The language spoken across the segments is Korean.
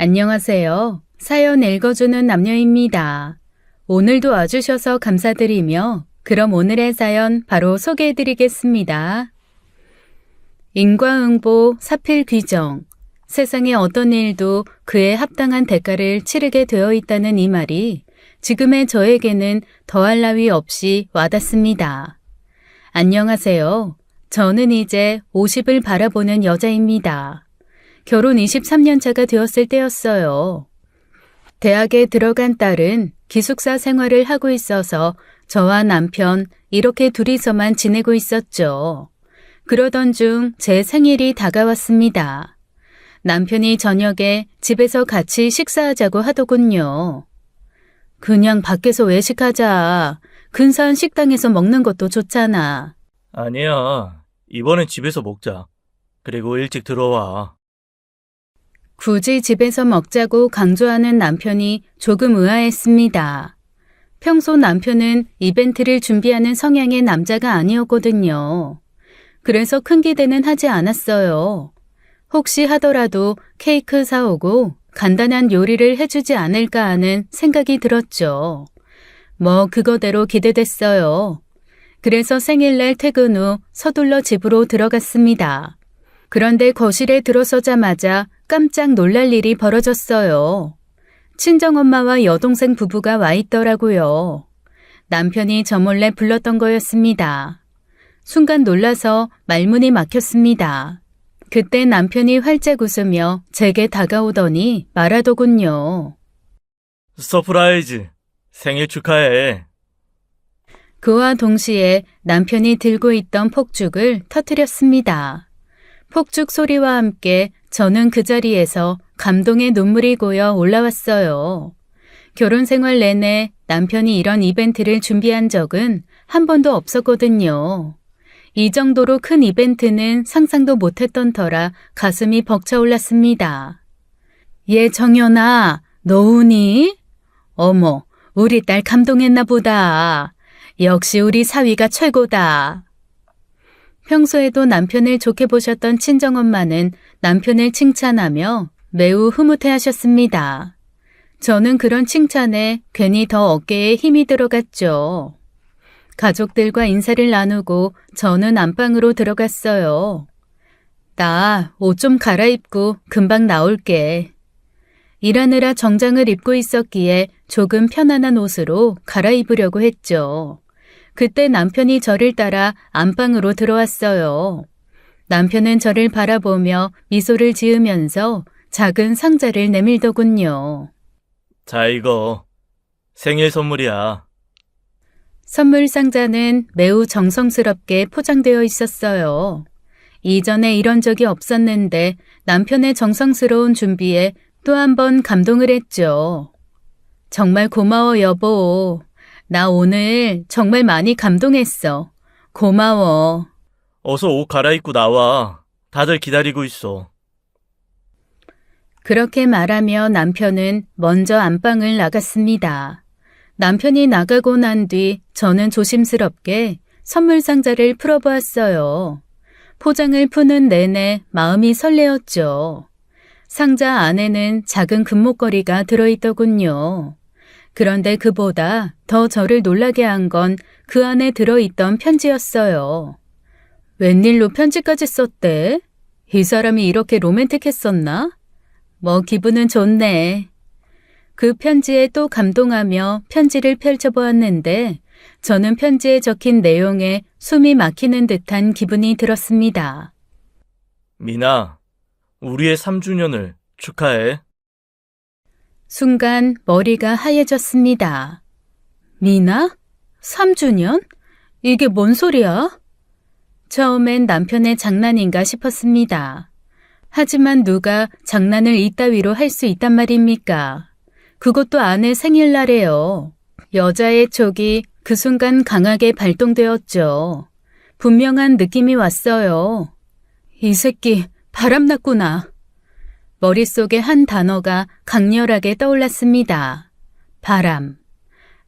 안녕하세요. 사연 읽어주는 남녀입니다. 오늘도 와주셔서 감사드리며 그럼 오늘의 사연 바로 소개해드리겠습니다. 인과응보, 사필귀정. 세상의 어떤 일도 그에 합당한 대가를 치르게 되어 있다는 이 말이 지금의 저에게는 더할 나위 없이 와닿습니다. 안녕하세요. 저는 이제 50을 바라보는 여자입니다. 결혼 23년 차가 되었을 때였어요. 대학에 들어간 딸은 기숙사 생활을 하고 있어서 저와 남편 이렇게 둘이서만 지내고 있었죠. 그러던 중 제 생일이 다가왔습니다. 남편이 저녁에 집에서 같이 식사하자고 하더군요. 그냥 밖에서 외식하자. 근사한 식당에서 먹는 것도 좋잖아. 아니야. 이번엔 집에서 먹자. 그리고 일찍 들어와. 굳이 집에서 먹자고 강조하는 남편이 조금 의아했습니다. 평소 남편은 이벤트를 준비하는 성향의 남자가 아니었거든요. 그래서 큰 기대는 하지 않았어요. 혹시 하더라도 케이크 사오고 간단한 요리를 해주지 않을까 하는 생각이 들었죠. 뭐 그거대로 기대됐어요. 그래서 생일날 퇴근 후 서둘러 집으로 들어갔습니다. 그런데 거실에 들어서자마자 깜짝 놀랄 일이 벌어졌어요. 친정엄마와 여동생 부부가 와 있더라고요. 남편이 저 몰래 불렀던 거였습니다. 순간 놀라서 말문이 막혔습니다. 그때 남편이 활짝 웃으며 제게 다가오더니 말하더군요. 서프라이즈. 생일 축하해. 그와 동시에 남편이 들고 있던 폭죽을 터뜨렸습니다. 폭죽 소리와 함께 저는 그 자리에서 감동의 눈물이 고여 올라왔어요. 결혼 생활 내내 남편이 이런 이벤트를 준비한 적은 한 번도 없었거든요. 이 정도로 큰 이벤트는 상상도 못했던 터라 가슴이 벅차올랐습니다. 얘 정연아, 너 우니? 어머, 우리 딸 감동했나 보다. 역시 우리 사위가 최고다. 평소에도 남편을 좋게 보셨던 친정엄마는 남편을 칭찬하며 매우 흐뭇해하셨습니다. 저는 그런 칭찬에 괜히 더 어깨에 힘이 들어갔죠. 가족들과 인사를 나누고 저는 안방으로 들어갔어요. 나 옷 좀 갈아입고 금방 나올게. 일하느라 정장을 입고 있었기에 조금 편안한 옷으로 갈아입으려고 했죠. 그때 남편이 저를 따라 안방으로 들어왔어요. 남편은 저를 바라보며 미소를 지으면서 작은 상자를 내밀더군요. 자, 이거. 생일 선물이야. 선물 상자는 매우 정성스럽게 포장되어 있었어요. 이전에 이런 적이 없었는데 남편의 정성스러운 준비에 또 한 번 감동을 했죠. 정말 고마워, 여보. 나 오늘 정말 많이 감동했어. 고마워. 어서 옷 갈아입고 나와. 다들 기다리고 있어. 그렇게 말하며 남편은 먼저 안방을 나갔습니다. 남편이 나가고 난 뒤 저는 조심스럽게 선물 상자를 풀어보았어요. 포장을 푸는 내내 마음이 설레었죠. 상자 안에는 작은 금목걸이가 들어있더군요. 그런데 그보다 더 저를 놀라게 한 건 그 안에 들어있던 편지였어요. 웬일로 편지까지 썼대? 이 사람이 이렇게 로맨틱했었나? 뭐 기분은 좋네. 그 편지에 또 감동하며 편지를 펼쳐보았는데 저는 편지에 적힌 내용에 숨이 막히는 듯한 기분이 들었습니다. 미나, 우리의 3주년을 축하해. 순간 머리가 하얘졌습니다. 미나? 3주년? 이게 뭔 소리야? 처음엔 남편의 장난인가 싶었습니다. 하지만 누가 장난을 이따위로 할 수 있단 말입니까? 그것도 아내 생일날에요. 여자의 촉이 그 순간 강하게 발동되었죠. 분명한 느낌이 왔어요. 이 새끼 바람났구나. 머릿속에 한 단어가 강렬하게 떠올랐습니다. 바람.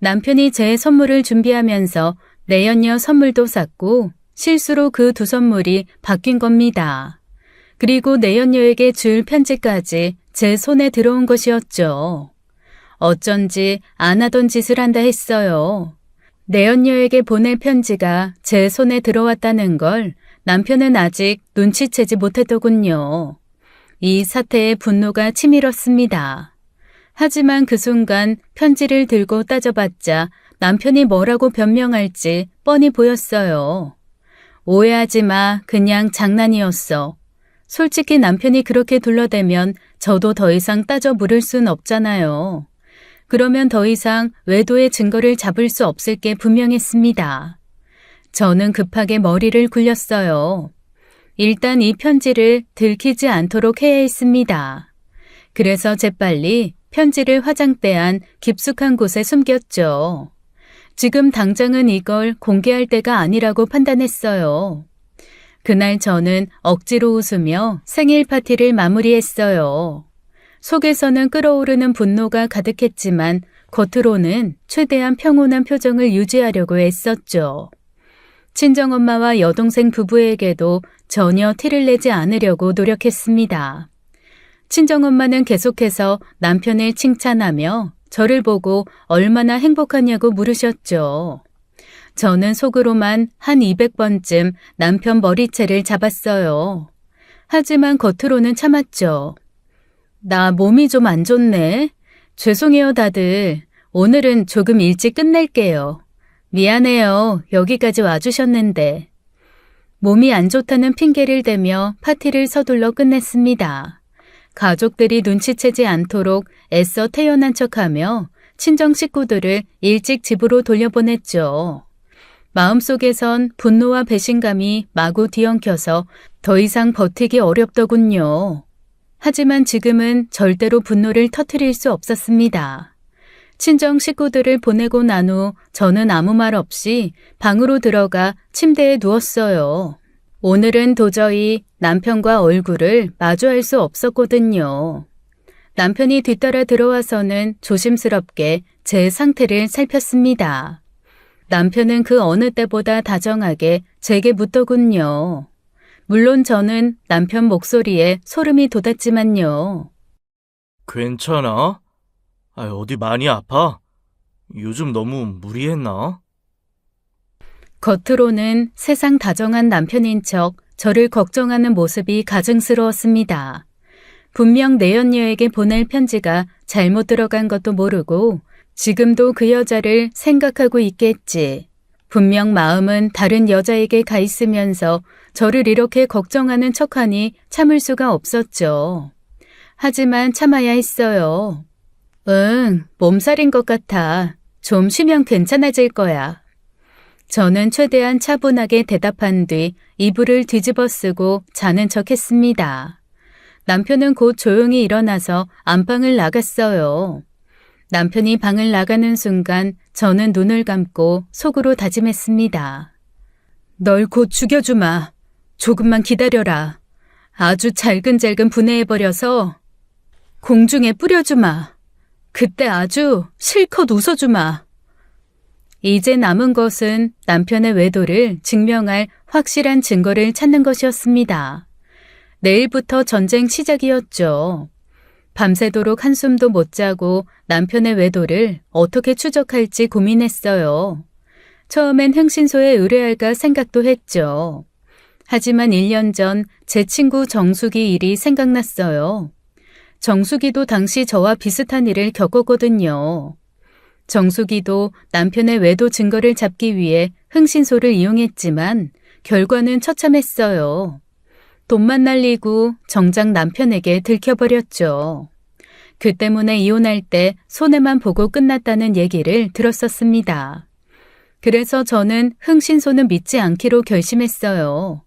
남편이 제 선물을 준비하면서 내연녀 선물도 샀고 실수로 그 두 선물이 바뀐 겁니다. 그리고 내연녀에게 줄 편지까지 제 손에 들어온 것이었죠. 어쩐지 안 하던 짓을 한다 했어요. 내연녀에게 보낼 편지가 제 손에 들어왔다는 걸 남편은 아직 눈치채지 못했더군요. 이 사태에 분노가 치밀었습니다. 하지만 그 순간 편지를 들고 따져봤자 남편이 뭐라고 변명할지 뻔히 보였어요. 오해하지 마, 그냥 장난이었어. 솔직히 남편이 그렇게 둘러대면 저도 더 이상 따져 물을 순 없잖아요. 그러면 더 이상 외도의 증거를 잡을 수 없을 게 분명했습니다. 저는 급하게 머리를 굴렸어요. 일단 이 편지를 들키지 않도록 해야 했습니다. 그래서 재빨리 편지를 화장대 안 깊숙한 곳에 숨겼죠. 지금 당장은 이걸 공개할 때가 아니라고 판단했어요. 그날 저는 억지로 웃으며 생일 파티를 마무리했어요. 속에서는 끓어오르는 분노가 가득했지만 겉으로는 최대한 평온한 표정을 유지하려고 애썼죠. 친정엄마와 여동생 부부에게도 전혀 티를 내지 않으려고 노력했습니다. 친정엄마는 계속해서 남편을 칭찬하며 저를 보고 얼마나 행복하냐고 물으셨죠. 저는 속으로만 한 200번쯤 남편 머리채를 잡았어요. 하지만 겉으로는 참았죠. 나 몸이 좀 안 좋네. 죄송해요 다들. 오늘은 조금 일찍 끝낼게요. 미안해요. 여기까지 와주셨는데. 몸이 안 좋다는 핑계를 대며 파티를 서둘러 끝냈습니다. 가족들이 눈치채지 않도록 애써 태연한 척하며 친정 식구들을 일찍 집으로 돌려보냈죠. 마음속에선 분노와 배신감이 마구 뒤엉켜서 더 이상 버티기 어렵더군요. 하지만 지금은 절대로 분노를 터뜨릴 수 없었습니다. 친정 식구들을 보내고 난 후 저는 아무 말 없이 방으로 들어가 침대에 누웠어요. 오늘은 도저히 남편과 얼굴을 마주할 수 없었거든요. 남편이 뒤따라 들어와서는 조심스럽게 제 상태를 살폈습니다. 남편은 그 어느 때보다 다정하게 제게 묻더군요. 물론 저는 남편 목소리에 소름이 돋았지만요. 괜찮아? 어디 많이 아파? 요즘 너무 무리했나? 겉으로는 세상 다정한 남편인 척 저를 걱정하는 모습이 가증스러웠습니다. 분명 내연녀에게 보낼 편지가 잘못 들어간 것도 모르고 지금도 그 여자를 생각하고 있겠지. 분명 마음은 다른 여자에게 가 있으면서 저를 이렇게 걱정하는 척하니 참을 수가 없었죠. 하지만 참아야 했어요. 응, 몸살인 것 같아. 좀 쉬면 괜찮아질 거야. 저는 최대한 차분하게 대답한 뒤 이불을 뒤집어 쓰고 자는 척 했습니다. 남편은 곧 조용히 일어나서 안방을 나갔어요. 남편이 방을 나가는 순간 저는 눈을 감고 속으로 다짐했습니다. 널 곧 죽여주마. 조금만 기다려라. 아주 잘근잘근 분해해버려서 공중에 뿌려주마. 그때 아주 실컷 웃어주마. 이제 남은 것은 남편의 외도를 증명할 확실한 증거를 찾는 것이었습니다. 내일부터 전쟁 시작이었죠. 밤새도록 한숨도 못 자고 남편의 외도를 어떻게 추적할지 고민했어요. 처음엔 흥신소에 의뢰할까 생각도 했죠. 하지만 1년 전 제 친구 정숙이 일이 생각났어요. 정숙이도 당시 저와 비슷한 일을 겪었거든요. 정숙이도 남편의 외도 증거를 잡기 위해 흥신소를 이용했지만 결과는 처참했어요. 돈만 날리고 정작 남편에게 들켜버렸죠. 그 때문에 이혼할 때 손해만 보고 끝났다는 얘기를 들었었습니다. 그래서 저는 흥신소는 믿지 않기로 결심했어요.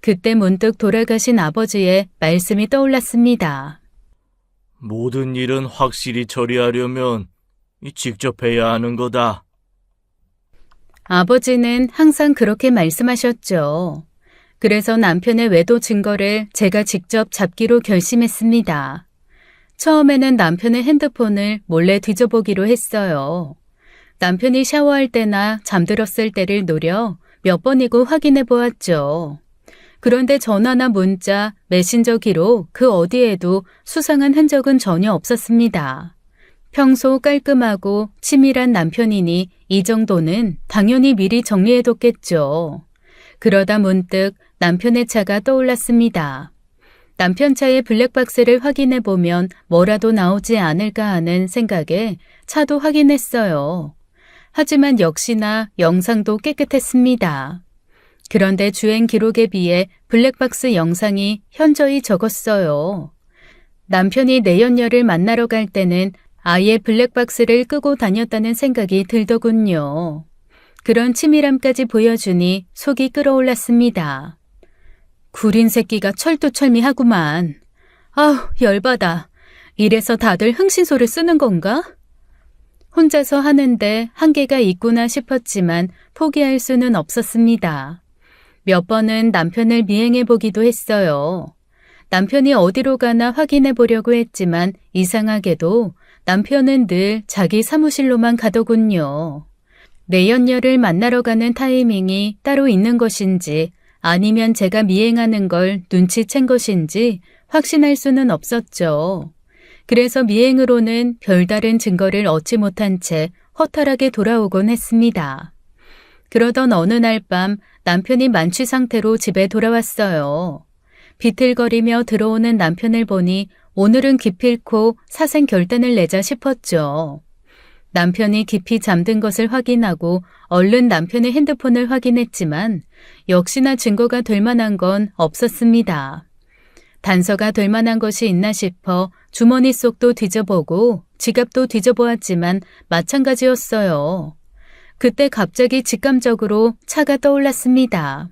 그때 문득 돌아가신 아버지의 말씀이 떠올랐습니다. 모든 일은 확실히 처리하려면 직접 해야 하는 거다. 아버지는 항상 그렇게 말씀하셨죠. 그래서 남편의 외도 증거를 제가 직접 잡기로 결심했습니다. 처음에는 남편의 핸드폰을 몰래 뒤져보기로 했어요. 남편이 샤워할 때나 잠들었을 때를 노려 몇 번이고 확인해 보았죠. 그런데 전화나 문자, 메신저 기록 그 어디에도 수상한 흔적은 전혀 없었습니다. 평소 깔끔하고 치밀한 남편이니 이 정도는 당연히 미리 정리해뒀겠죠. 그러다 문득 남편의 차가 떠올랐습니다. 남편 차의 블랙박스를 확인해보면 뭐라도 나오지 않을까 하는 생각에 차도 확인했어요. 하지만 역시나 영상도 깨끗했습니다. 그런데 주행 기록에 비해 블랙박스 영상이 현저히 적었어요. 남편이 내연녀를 만나러 갈 때는 아예 블랙박스를 끄고 다녔다는 생각이 들더군요. 그런 치밀함까지 보여주니 속이 끓어올랐습니다. 구린 새끼가 철두철미하구만. 아우, 열받아. 이래서 다들 흥신소를 쓰는 건가? 혼자서 하는데 한계가 있구나 싶었지만 포기할 수는 없었습니다. 몇 번은 남편을 미행해 보기도 했어요. 남편이 어디로 가나 확인해 보려고 했지만 이상하게도 남편은 늘 자기 사무실로만 가더군요. 내연녀를 만나러 가는 타이밍이 따로 있는 것인지 아니면 제가 미행하는 걸 눈치챈 것인지 확신할 수는 없었죠. 그래서 미행으로는 별다른 증거를 얻지 못한 채 허탈하게 돌아오곤 했습니다. 그러던 어느 날 밤 남편이 만취 상태로 집에 돌아왔어요. 비틀거리며 들어오는 남편을 보니 오늘은 기필코 사생 결단을 내자 싶었죠. 남편이 깊이 잠든 것을 확인하고 얼른 남편의 핸드폰을 확인했지만 역시나 증거가 될 만한 건 없었습니다. 단서가 될 만한 것이 있나 싶어 주머니 속도 뒤져보고 지갑도 뒤져보았지만 마찬가지였어요. 그때 갑자기 직감적으로 차가 떠올랐습니다.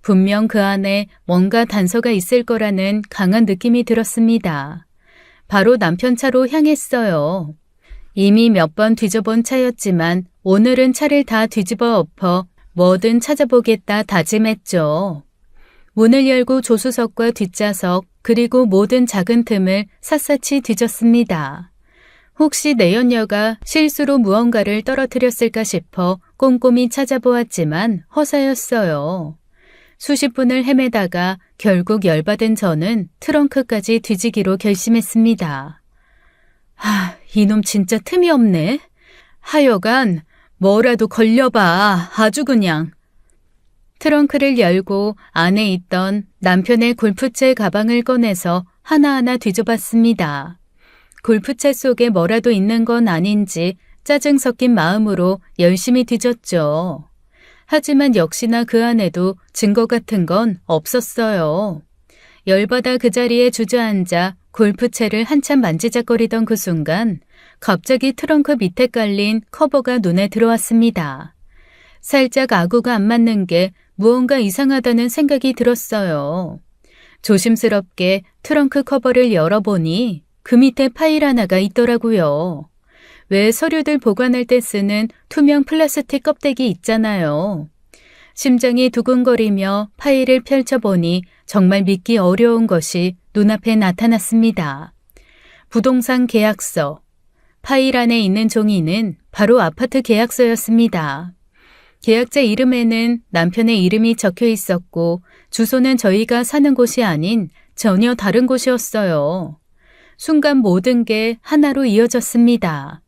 분명 그 안에 뭔가 단서가 있을 거라는 강한 느낌이 들었습니다. 바로 남편 차로 향했어요. 이미 몇 번 뒤져본 차였지만 오늘은 차를 다 뒤집어 엎어 뭐든 찾아보겠다 다짐했죠. 문을 열고 조수석과 뒷좌석 그리고 모든 작은 틈을 샅샅이 뒤졌습니다. 혹시 내연녀가 실수로 무언가를 떨어뜨렸을까 싶어 꼼꼼히 찾아보았지만 허사였어요. 수십 분을 헤매다가 결국 열받은 저는 트렁크까지 뒤지기로 결심했습니다. 이놈 진짜 틈이 없네. 하여간 뭐라도 걸려봐. 아주 그냥. 트렁크를 열고 안에 있던 남편의 골프채 가방을 꺼내서 하나하나 뒤져봤습니다. 골프채 속에 뭐라도 있는 건 아닌지 짜증 섞인 마음으로 열심히 뒤졌죠. 하지만 역시나 그 안에도 증거 같은 건 없었어요. 열받아 그 자리에 주저앉아 골프채를 한참 만지작거리던 그 순간 갑자기 트렁크 밑에 깔린 커버가 눈에 들어왔습니다. 살짝 아구가 안 맞는 게 무언가 이상하다는 생각이 들었어요. 조심스럽게 트렁크 커버를 열어보니 그 밑에 파일 하나가 있더라고요. 왜 서류들 보관할 때 쓰는 투명 플라스틱 껍데기 있잖아요. 심장이 두근거리며 파일을 펼쳐보니 정말 믿기 어려운 것이 눈앞에 나타났습니다. 부동산 계약서. 파일 안에 있는 종이는 바로 아파트 계약서였습니다. 계약자 이름에는 남편의 이름이 적혀 있었고 주소는 저희가 사는 곳이 아닌 전혀 다른 곳이었어요. 순간 모든 게 하나로 이어졌습니다.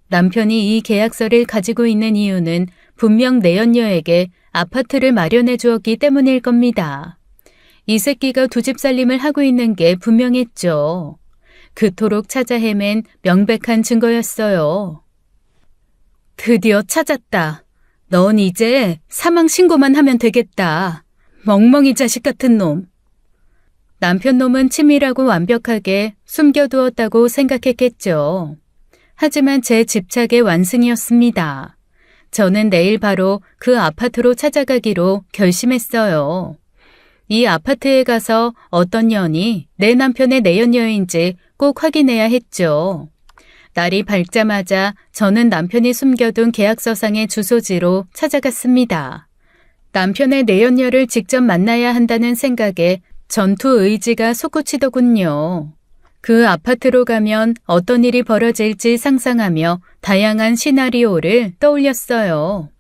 남편이 이 계약서를 가지고 있는 이유는 분명 내연녀에게 아파트를 마련해 주었기 때문일 겁니다. 이 새끼가 두 집 살림을 하고 있는 게 분명했죠. 그토록 찾아 헤맨 명백한 증거였어요. 드디어 찾았다. 넌 이제 사망 신고만 하면 되겠다. 멍멍이 자식 같은 놈. 남편 놈은 치밀하고 완벽하게 숨겨두었다고 생각했겠죠. 하지만 제 집착의 완승이었습니다. 저는 내일 바로 그 아파트로 찾아가기로 결심했어요. 이 아파트에 가서 어떤 년이 내 남편의 내연녀인지 꼭 확인해야 했죠. 날이 밝자마자 저는 남편이 숨겨둔 계약서상의 주소지로 찾아갔습니다. 남편의 내연녀를 직접 만나야 한다는 생각에 전투 의지가 솟구치더군요. 그 아파트로 가면 어떤 일이 벌어질지 상상하며 다양한 시나리오를 떠올렸어요.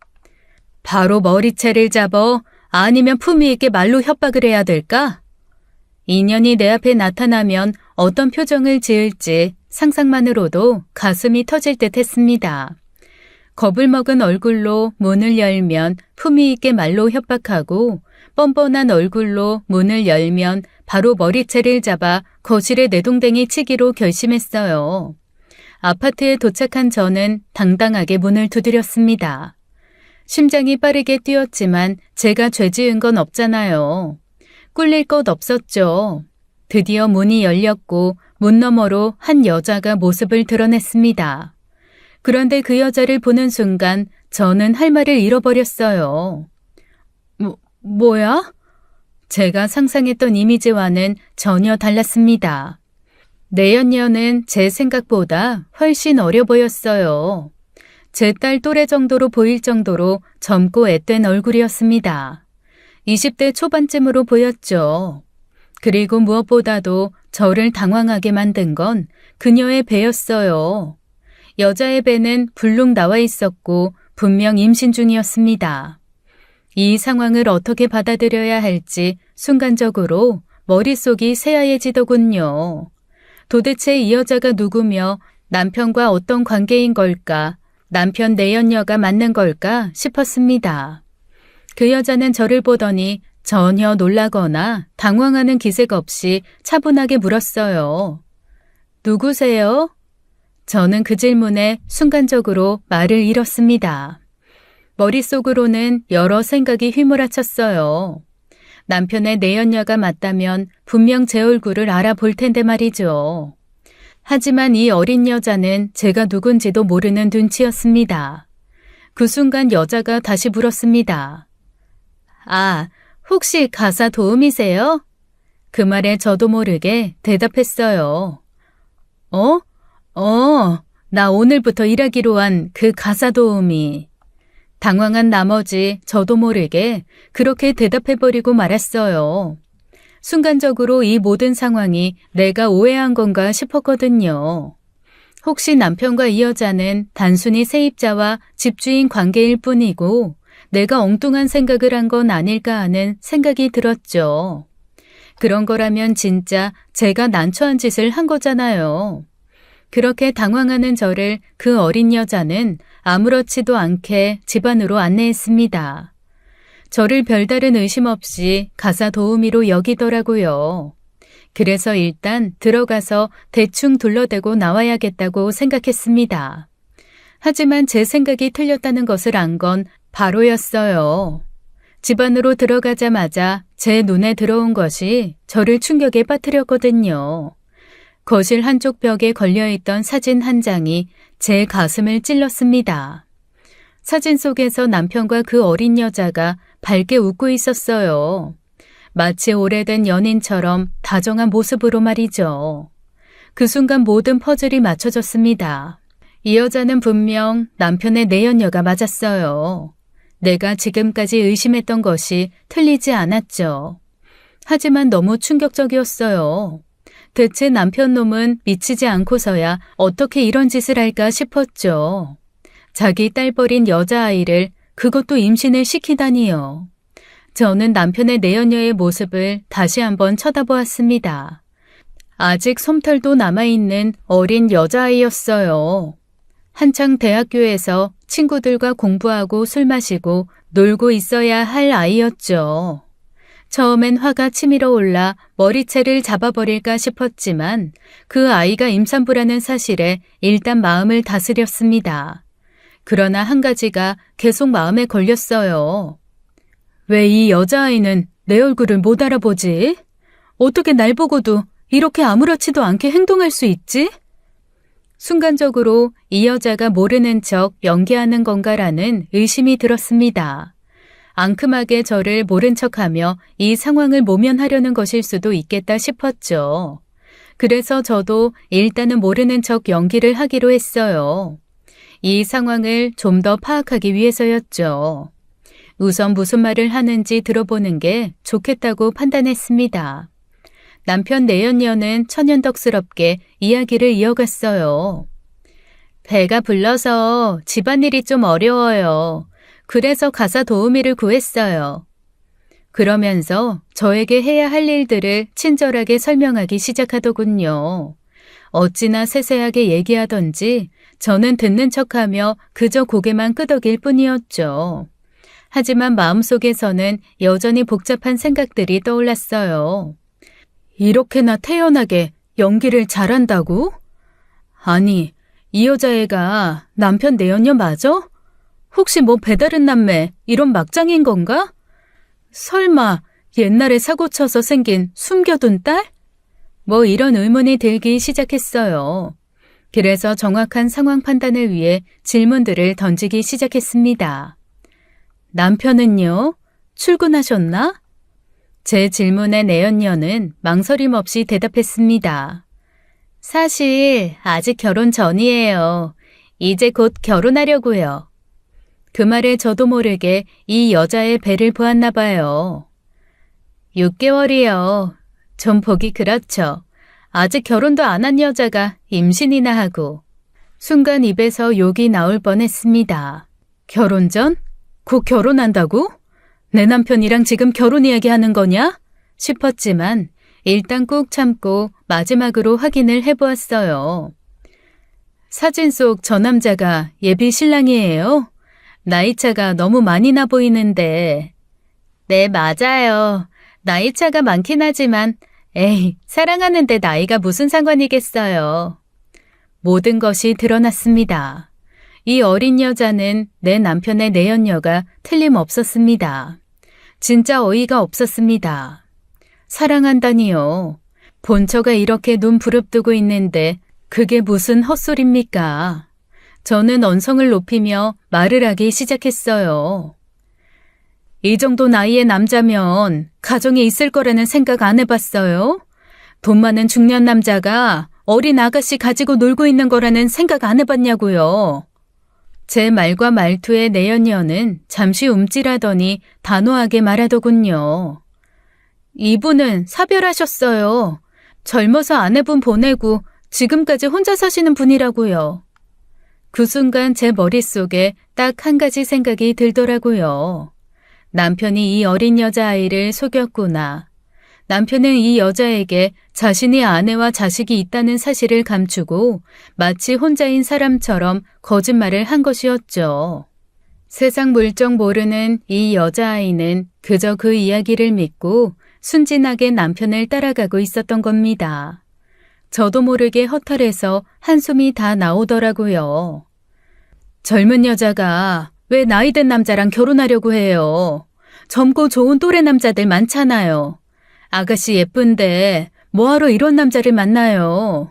바로 머리채를 잡어 아니면 품위 있게 말로 협박을 해야 될까? 인연이 내 앞에 나타나면 어떤 표정을 지을지 상상만으로도 가슴이 터질 듯 했습니다. 겁을 먹은 얼굴로 문을 열면 품위 있게 말로 협박하고 뻔뻔한 얼굴로 문을 열면 바로 머리채를 잡아 거실에 내동댕이 치기로 결심했어요. 아파트에 도착한 저는 당당하게 문을 두드렸습니다. 심장이 빠르게 뛰었지만 제가 죄 지은 건 없잖아요. 꿀릴 것 없었죠. 드디어 문이 열렸고 문 너머로 한 여자가 모습을 드러냈습니다. 그런데 그 여자를 보는 순간 저는 할 말을 잃어버렸어요. 뭐야? 제가 상상했던 이미지와는 전혀 달랐습니다. 내연녀는 제 생각보다 훨씬 어려 보였어요. 제 딸 또래 정도로 보일 정도로 젊고 앳된 얼굴이었습니다. 20대 초반쯤으로 보였죠. 그리고 무엇보다도 저를 당황하게 만든 건 그녀의 배였어요. 여자의 배는 불룩 나와 있었고 분명 임신 중이었습니다. 이 상황을 어떻게 받아들여야 할지 순간적으로 머릿속이 새하얘지더군요. 도대체 이 여자가 누구며 남편과 어떤 관계인 걸까? 남편 내연녀가 맞는 걸까 싶었습니다. 그 여자는 저를 보더니 전혀 놀라거나 당황하는 기색 없이 차분하게 물었어요. 누구세요? 저는 그 질문에 순간적으로 말을 잃었습니다. 머릿속으로는 여러 생각이 휘몰아쳤어요. 남편의 내연녀가 맞다면 분명 제 얼굴을 알아볼 텐데 말이죠. 하지만 이 어린 여자는 제가 누군지도 모르는 눈치였습니다. 그 순간 여자가 다시 물었습니다. 아, 혹시 가사 도우미세요? 그 말에 저도 모르게 대답했어요. 나 오늘부터 일하기로 한 그 가사 도우미. 당황한 나머지 저도 모르게 그렇게 대답해버리고 말았어요. 순간적으로 이 모든 상황이 내가 오해한 건가 싶었거든요. 혹시 남편과 이 여자는 단순히 세입자와 집주인 관계일 뿐이고 내가 엉뚱한 생각을 한 건 아닐까 하는 생각이 들었죠. 그런 거라면 진짜 제가 난처한 짓을 한 거잖아요. 그렇게 당황하는 저를 그 어린 여자는 아무렇지도 않게 집 안으로 안내했습니다. 저를 별다른 의심 없이 가사 도우미로 여기더라고요. 그래서 일단 들어가서 대충 둘러대고 나와야겠다고 생각했습니다. 하지만 제 생각이 틀렸다는 것을 안 건 바로였어요. 집 안으로 들어가자마자 제 눈에 들어온 것이 저를 충격에 빠뜨렸거든요. 거실 한쪽 벽에 걸려있던 사진 한 장이 제 가슴을 찔렀습니다. 사진 속에서 남편과 그 어린 여자가 밝게 웃고 있었어요. 마치 오래된 연인처럼 다정한 모습으로 말이죠. 그 순간 모든 퍼즐이 맞춰졌습니다. 이 여자는 분명 남편의 내연녀가 맞았어요. 내가 지금까지 의심했던 것이 틀리지 않았죠. 하지만 너무 충격적이었어요. 대체 남편 놈은 미치지 않고서야 어떻게 이런 짓을 할까 싶었죠. 자기 딸 버린 여자아이를 그것도 임신을 시키다니요. 저는 남편의 내연녀의 모습을 다시 한번 쳐다보았습니다. 아직 솜털도 남아있는 어린 여자아이였어요. 한창 대학교에서 친구들과 공부하고 술 마시고 놀고 있어야 할 아이였죠. 처음엔 화가 치밀어 올라 머리채를 잡아버릴까 싶었지만 그 아이가 임산부라는 사실에 일단 마음을 다스렸습니다. 그러나 한 가지가 계속 마음에 걸렸어요. 왜 이 여자아이는 내 얼굴을 못 알아보지? 어떻게 날 보고도 이렇게 아무렇지도 않게 행동할 수 있지? 순간적으로 이 여자가 모르는 척 연기하는 건가라는 의심이 들었습니다. 앙큼하게 저를 모른 척하며 이 상황을 모면하려는 것일 수도 있겠다 싶었죠. 그래서 저도 일단은 모르는 척 연기를 하기로 했어요. 이 상황을 좀 더 파악하기 위해서였죠. 우선 무슨 말을 하는지 들어보는 게 좋겠다고 판단했습니다. 남편 내연녀는 천연덕스럽게 이야기를 이어갔어요. 배가 불러서 집안일이 좀 어려워요. 그래서 가사 도우미를 구했어요. 그러면서 저에게 해야 할 일들을 친절하게 설명하기 시작하더군요. 어찌나 세세하게 얘기하던지 저는 듣는 척하며 그저 고개만 끄덕일 뿐이었죠. 하지만 마음속에서는 여전히 복잡한 생각들이 떠올랐어요. 이렇게나 태연하게 연기를 잘한다고? 아니, 이 여자애가 남편 내연녀 맞아? 혹시 뭐 배다른 남매 이런 막장인 건가? 설마 옛날에 사고 쳐서 생긴 숨겨둔 딸? 뭐 이런 의문이 들기 시작했어요. 그래서 정확한 상황 판단을 위해 질문들을 던지기 시작했습니다. 남편은요? 출근하셨나? 제 질문에 내연녀는 망설임 없이 대답했습니다. 사실 아직 결혼 전이에요. 이제 곧 결혼하려고요. 그 말에 저도 모르게 이 여자의 배를 보았나 봐요. 6개월이요. 좀 보기 그렇죠. 아직 결혼도 안 한 여자가 임신이나 하고. 순간 입에서 욕이 나올 뻔했습니다. 결혼 전? 곧 결혼한다고? 내 남편이랑 지금 결혼 이야기하는 거냐? 싶었지만 일단 꾹 참고 마지막으로 확인을 해보았어요. 사진 속 저 남자가 예비 신랑이에요? 나이차가 너무 많이 나 보이는데. 네, 맞아요. 나이차가 많긴 하지만 에이, 사랑하는데 나이가 무슨 상관이겠어요. 모든 것이 드러났습니다. 이 어린 여자는 내 남편의 내연녀가 틀림없었습니다. 진짜 어이가 없었습니다. 사랑한다니요. 본처가 이렇게 눈 부릅뜨고 있는데 그게 무슨 헛소리입니까? 저는 언성을 높이며 말을 하기 시작했어요. 이 정도 나이의 남자면 가정이 있을 거라는 생각 안 해봤어요? 돈 많은 중년 남자가 어린 아가씨 가지고 놀고 있는 거라는 생각 안 해봤냐고요. 제 말과 말투의 내연녀는 잠시 움찔하더니 단호하게 말하더군요. 이분은 사별하셨어요. 젊어서 아내분 보내고 지금까지 혼자 사시는 분이라고요. 그 순간 제 머릿속에 딱 한 가지 생각이 들더라고요. 남편이 이 어린 여자아이를 속였구나. 남편은 이 여자에게 자신이 아내와 자식이 있다는 사실을 감추고 마치 혼자인 사람처럼 거짓말을 한 것이었죠. 세상 물정 모르는 이 여자아이는 그저 그 이야기를 믿고 순진하게 남편을 따라가고 있었던 겁니다. 저도 모르게 허탈해서 한숨이 다 나오더라고요. 젊은 여자가 왜 나이든 남자랑 결혼하려고 해요? 젊고 좋은 또래 남자들 많잖아요. 아가씨 예쁜데 뭐하러 이런 남자를 만나요?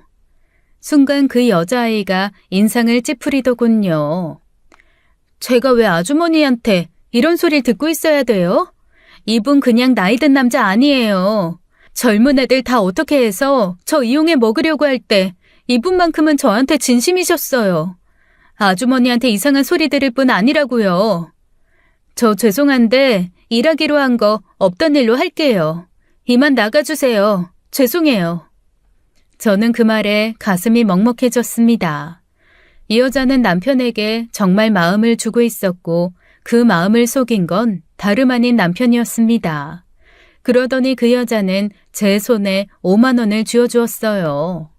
순간 그 여자아이가 인상을 찌푸리더군요. 제가 왜 아주머니한테 이런 소리를 듣고 있어야 돼요? 이분 그냥 나이든 남자 아니에요. 젊은 애들 다 어떻게 해서 저 이용해 먹으려고 할 때 이분만큼은 저한테 진심이셨어요. 아주머니한테 이상한 소리 들을 뿐 아니라고요. 저 죄송한데 일하기로 한 거 없던 일로 할게요. 이만 나가주세요. 죄송해요. 저는 그 말에 가슴이 먹먹해졌습니다. 이 여자는 남편에게 정말 마음을 주고 있었고 그 마음을 속인 건 다름 아닌 남편이었습니다. 그러더니 그 여자는 제 손에 5만 원을 쥐어주었어요.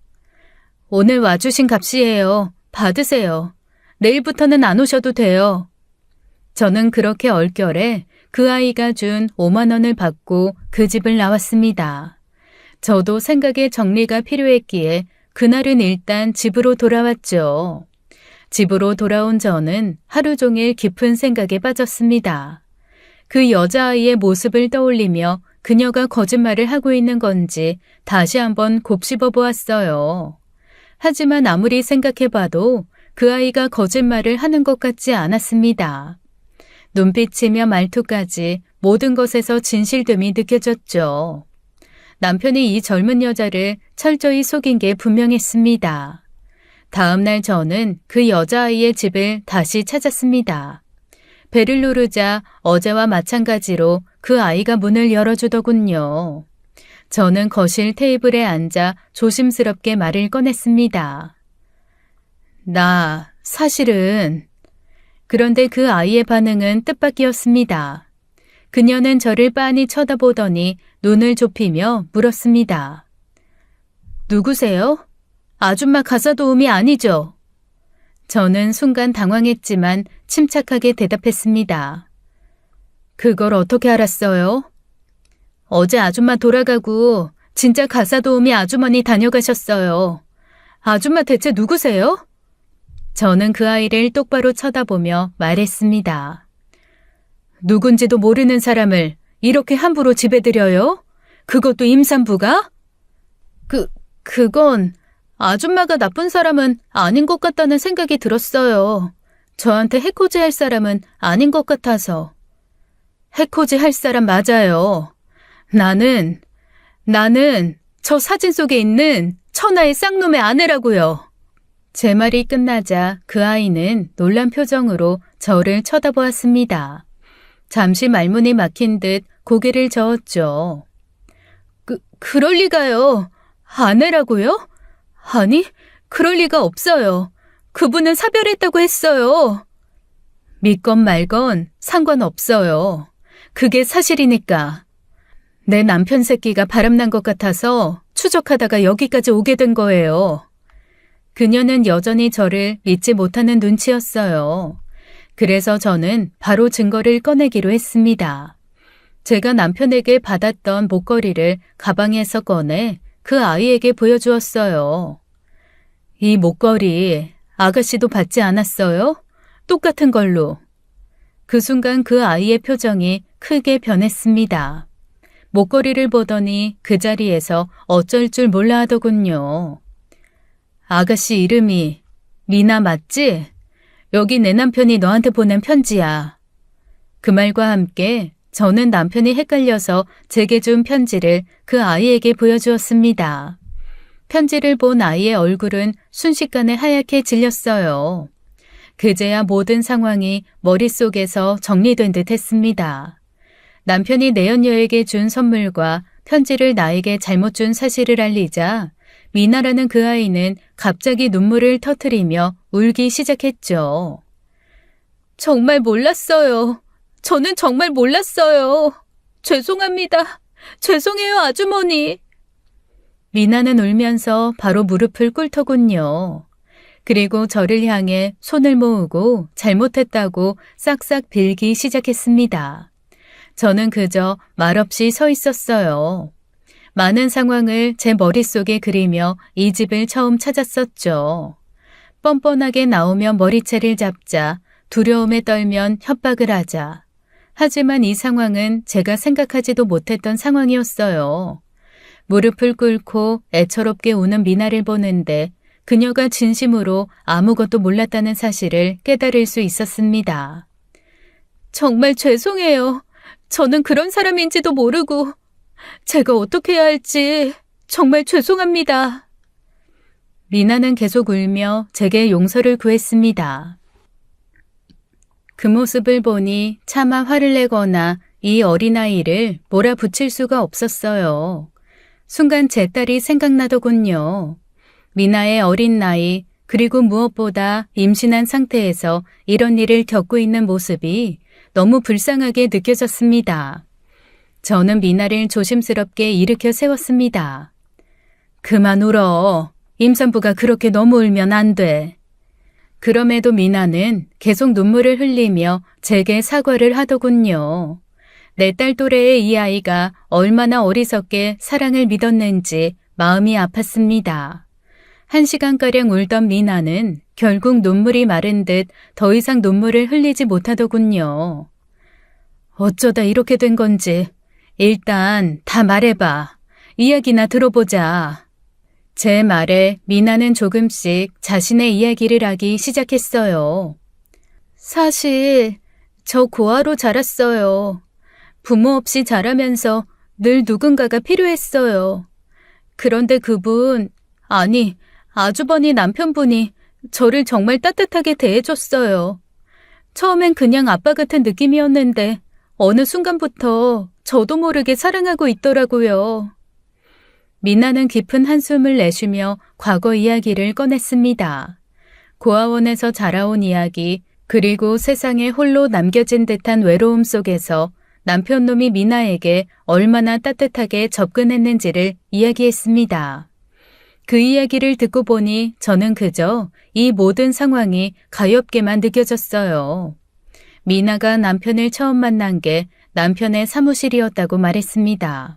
오늘 와주신 값이에요. 받으세요. 내일부터는 안 오셔도 돼요. 저는 그렇게 얼결에 그 아이가 준 5만 원을 받고 그 집을 나왔습니다. 저도 생각의 정리가 필요했기에 그날은 일단 집으로 돌아왔죠. 집으로 돌아온 저는 하루 종일 깊은 생각에 빠졌습니다. 그 여자아이의 모습을 떠올리며 그녀가 거짓말을 하고 있는 건지 다시 한번 곱씹어 보았어요. 하지만 아무리 생각해봐도 그 아이가 거짓말을 하는 것 같지 않았습니다. 눈빛이며 말투까지 모든 것에서 진실됨이 느껴졌죠. 남편이 이 젊은 여자를 철저히 속인 게 분명했습니다. 다음 날 저는 그 여자아이의 집을 다시 찾았습니다. 배를 누르자 어제와 마찬가지로 그 아이가 문을 열어주더군요. 저는 거실 테이블에 앉아 조심스럽게 말을 꺼냈습니다. 나 사실은... 그런데 그 아이의 반응은 뜻밖이었습니다. 그녀는 저를 빤히 쳐다보더니 눈을 좁히며 물었습니다. 누구세요? 아줌마 가사 도우미 아니죠? 저는 순간 당황했지만 침착하게 대답했습니다. 그걸 어떻게 알았어요? 어제 아줌마 돌아가고 진짜 가사 도우미 아주머니 다녀가셨어요. 아줌마 대체 누구세요? 저는 그 아이를 똑바로 쳐다보며 말했습니다. 누군지도 모르는 사람을 이렇게 함부로 집에 들여요? 그것도 임산부가? 그건 아줌마가 나쁜 사람은 아닌 것 같다는 생각이 들었어요. 저한테 해코지 할 사람은 아닌 것 같아서. 해코지 할 사람 맞아요. 나는 저 사진 속에 있는 천하의 쌍놈의 아내라고요. 제 말이 끝나자 그 아이는 놀란 표정으로 저를 쳐다보았습니다. 잠시 말문이 막힌 듯 고개를 저었죠. 그럴 리가요. 아내라고요? 아니, 그럴 리가 없어요. 그분은 사별했다고 했어요. 믿건 말건 상관없어요. 그게 사실이니까. 내 남편 새끼가 바람난 것 같아서 추적하다가 여기까지 오게 된 거예요. 그녀는 여전히 저를 믿지 못하는 눈치였어요. 그래서 저는 바로 증거를 꺼내기로 했습니다. 제가 남편에게 받았던 목걸이를 가방에서 꺼내 그 아이에게 보여주었어요. 이 목걸이 아가씨도 받지 않았어요? 똑같은 걸로. 그 순간 그 아이의 표정이 크게 변했습니다. 목걸이를 보더니 그 자리에서 어쩔 줄 몰라 하더군요. 아가씨 이름이 미나 맞지? 여기 내 남편이 너한테 보낸 편지야. 그 말과 함께 저는 남편이 헷갈려서 제게 준 편지를 그 아이에게 보여주었습니다. 편지를 본 아이의 얼굴은 순식간에 하얗게 질렸어요. 그제야 모든 상황이 머릿속에서 정리된 듯 했습니다. 남편이 내연녀에게 준 선물과 편지를 나에게 잘못 준 사실을 알리자 미나라는 그 아이는 갑자기 눈물을 터뜨리며 울기 시작했죠. 정말 몰랐어요. 저는 정말 몰랐어요. 죄송합니다. 죄송해요, 아주머니. 미나는 울면서 바로 무릎을 꿇더군요. 그리고 저를 향해 손을 모으고 잘못했다고 싹싹 빌기 시작했습니다. 저는 그저 말없이 서 있었어요. 많은 상황을 제 머릿속에 그리며 이 집을 처음 찾았었죠. 뻔뻔하게 나오면 머리채를 잡자, 두려움에 떨면 협박을 하자. 하지만 이 상황은 제가 생각하지도 못했던 상황이었어요. 무릎을 꿇고 애처롭게 우는 미나를 보는데 그녀가 진심으로 아무것도 몰랐다는 사실을 깨달을 수 있었습니다. 정말 죄송해요. 저는 그런 사람인지도 모르고 제가 어떻게 해야 할지 정말 죄송합니다. 미나는 계속 울며 제게 용서를 구했습니다. 그 모습을 보니 차마 화를 내거나 이 어린아이를 몰아붙일 수가 없었어요. 순간 제 딸이 생각나더군요. 미나의 어린 나이, 그리고 무엇보다 임신한 상태에서 이런 일을 겪고 있는 모습이 너무 불쌍하게 느껴졌습니다. 저는 미나를 조심스럽게 일으켜 세웠습니다. 그만 울어. 임산부가 그렇게 너무 울면 안 돼. 그럼에도 미나는 계속 눈물을 흘리며 제게 사과를 하더군요. 내 딸 또래의 이 아이가 얼마나 어리석게 사랑을 믿었는지 마음이 아팠습니다. 1시간가량 울던 미나는 결국 눈물이 마른 듯 더 이상 눈물을 흘리지 못하더군요. 어쩌다 이렇게 된 건지 일단 다 말해봐. 이야기나 들어보자. 제 말에 미나는 조금씩 자신의 이야기를 하기 시작했어요. 사실 저 고아로 자랐어요. 부모 없이 자라면서 늘 누군가가 필요했어요. 그런데 아주버니 남편분이 저를 정말 따뜻하게 대해줬어요. 처음엔 그냥 아빠 같은 느낌이었는데 어느 순간부터 저도 모르게 사랑하고 있더라고요. 미나는 깊은 한숨을 내쉬며 과거 이야기를 꺼냈습니다. 고아원에서 자라온 이야기, 그리고 세상에 홀로 남겨진 듯한 외로움 속에서 남편놈이 미나에게 얼마나 따뜻하게 접근했는지를 이야기했습니다. 그 이야기를 듣고 보니 저는 그저 이 모든 상황이 가엾게만 느껴졌어요. 미나가 남편을 처음 만난 게 남편의 사무실이었다고 말했습니다.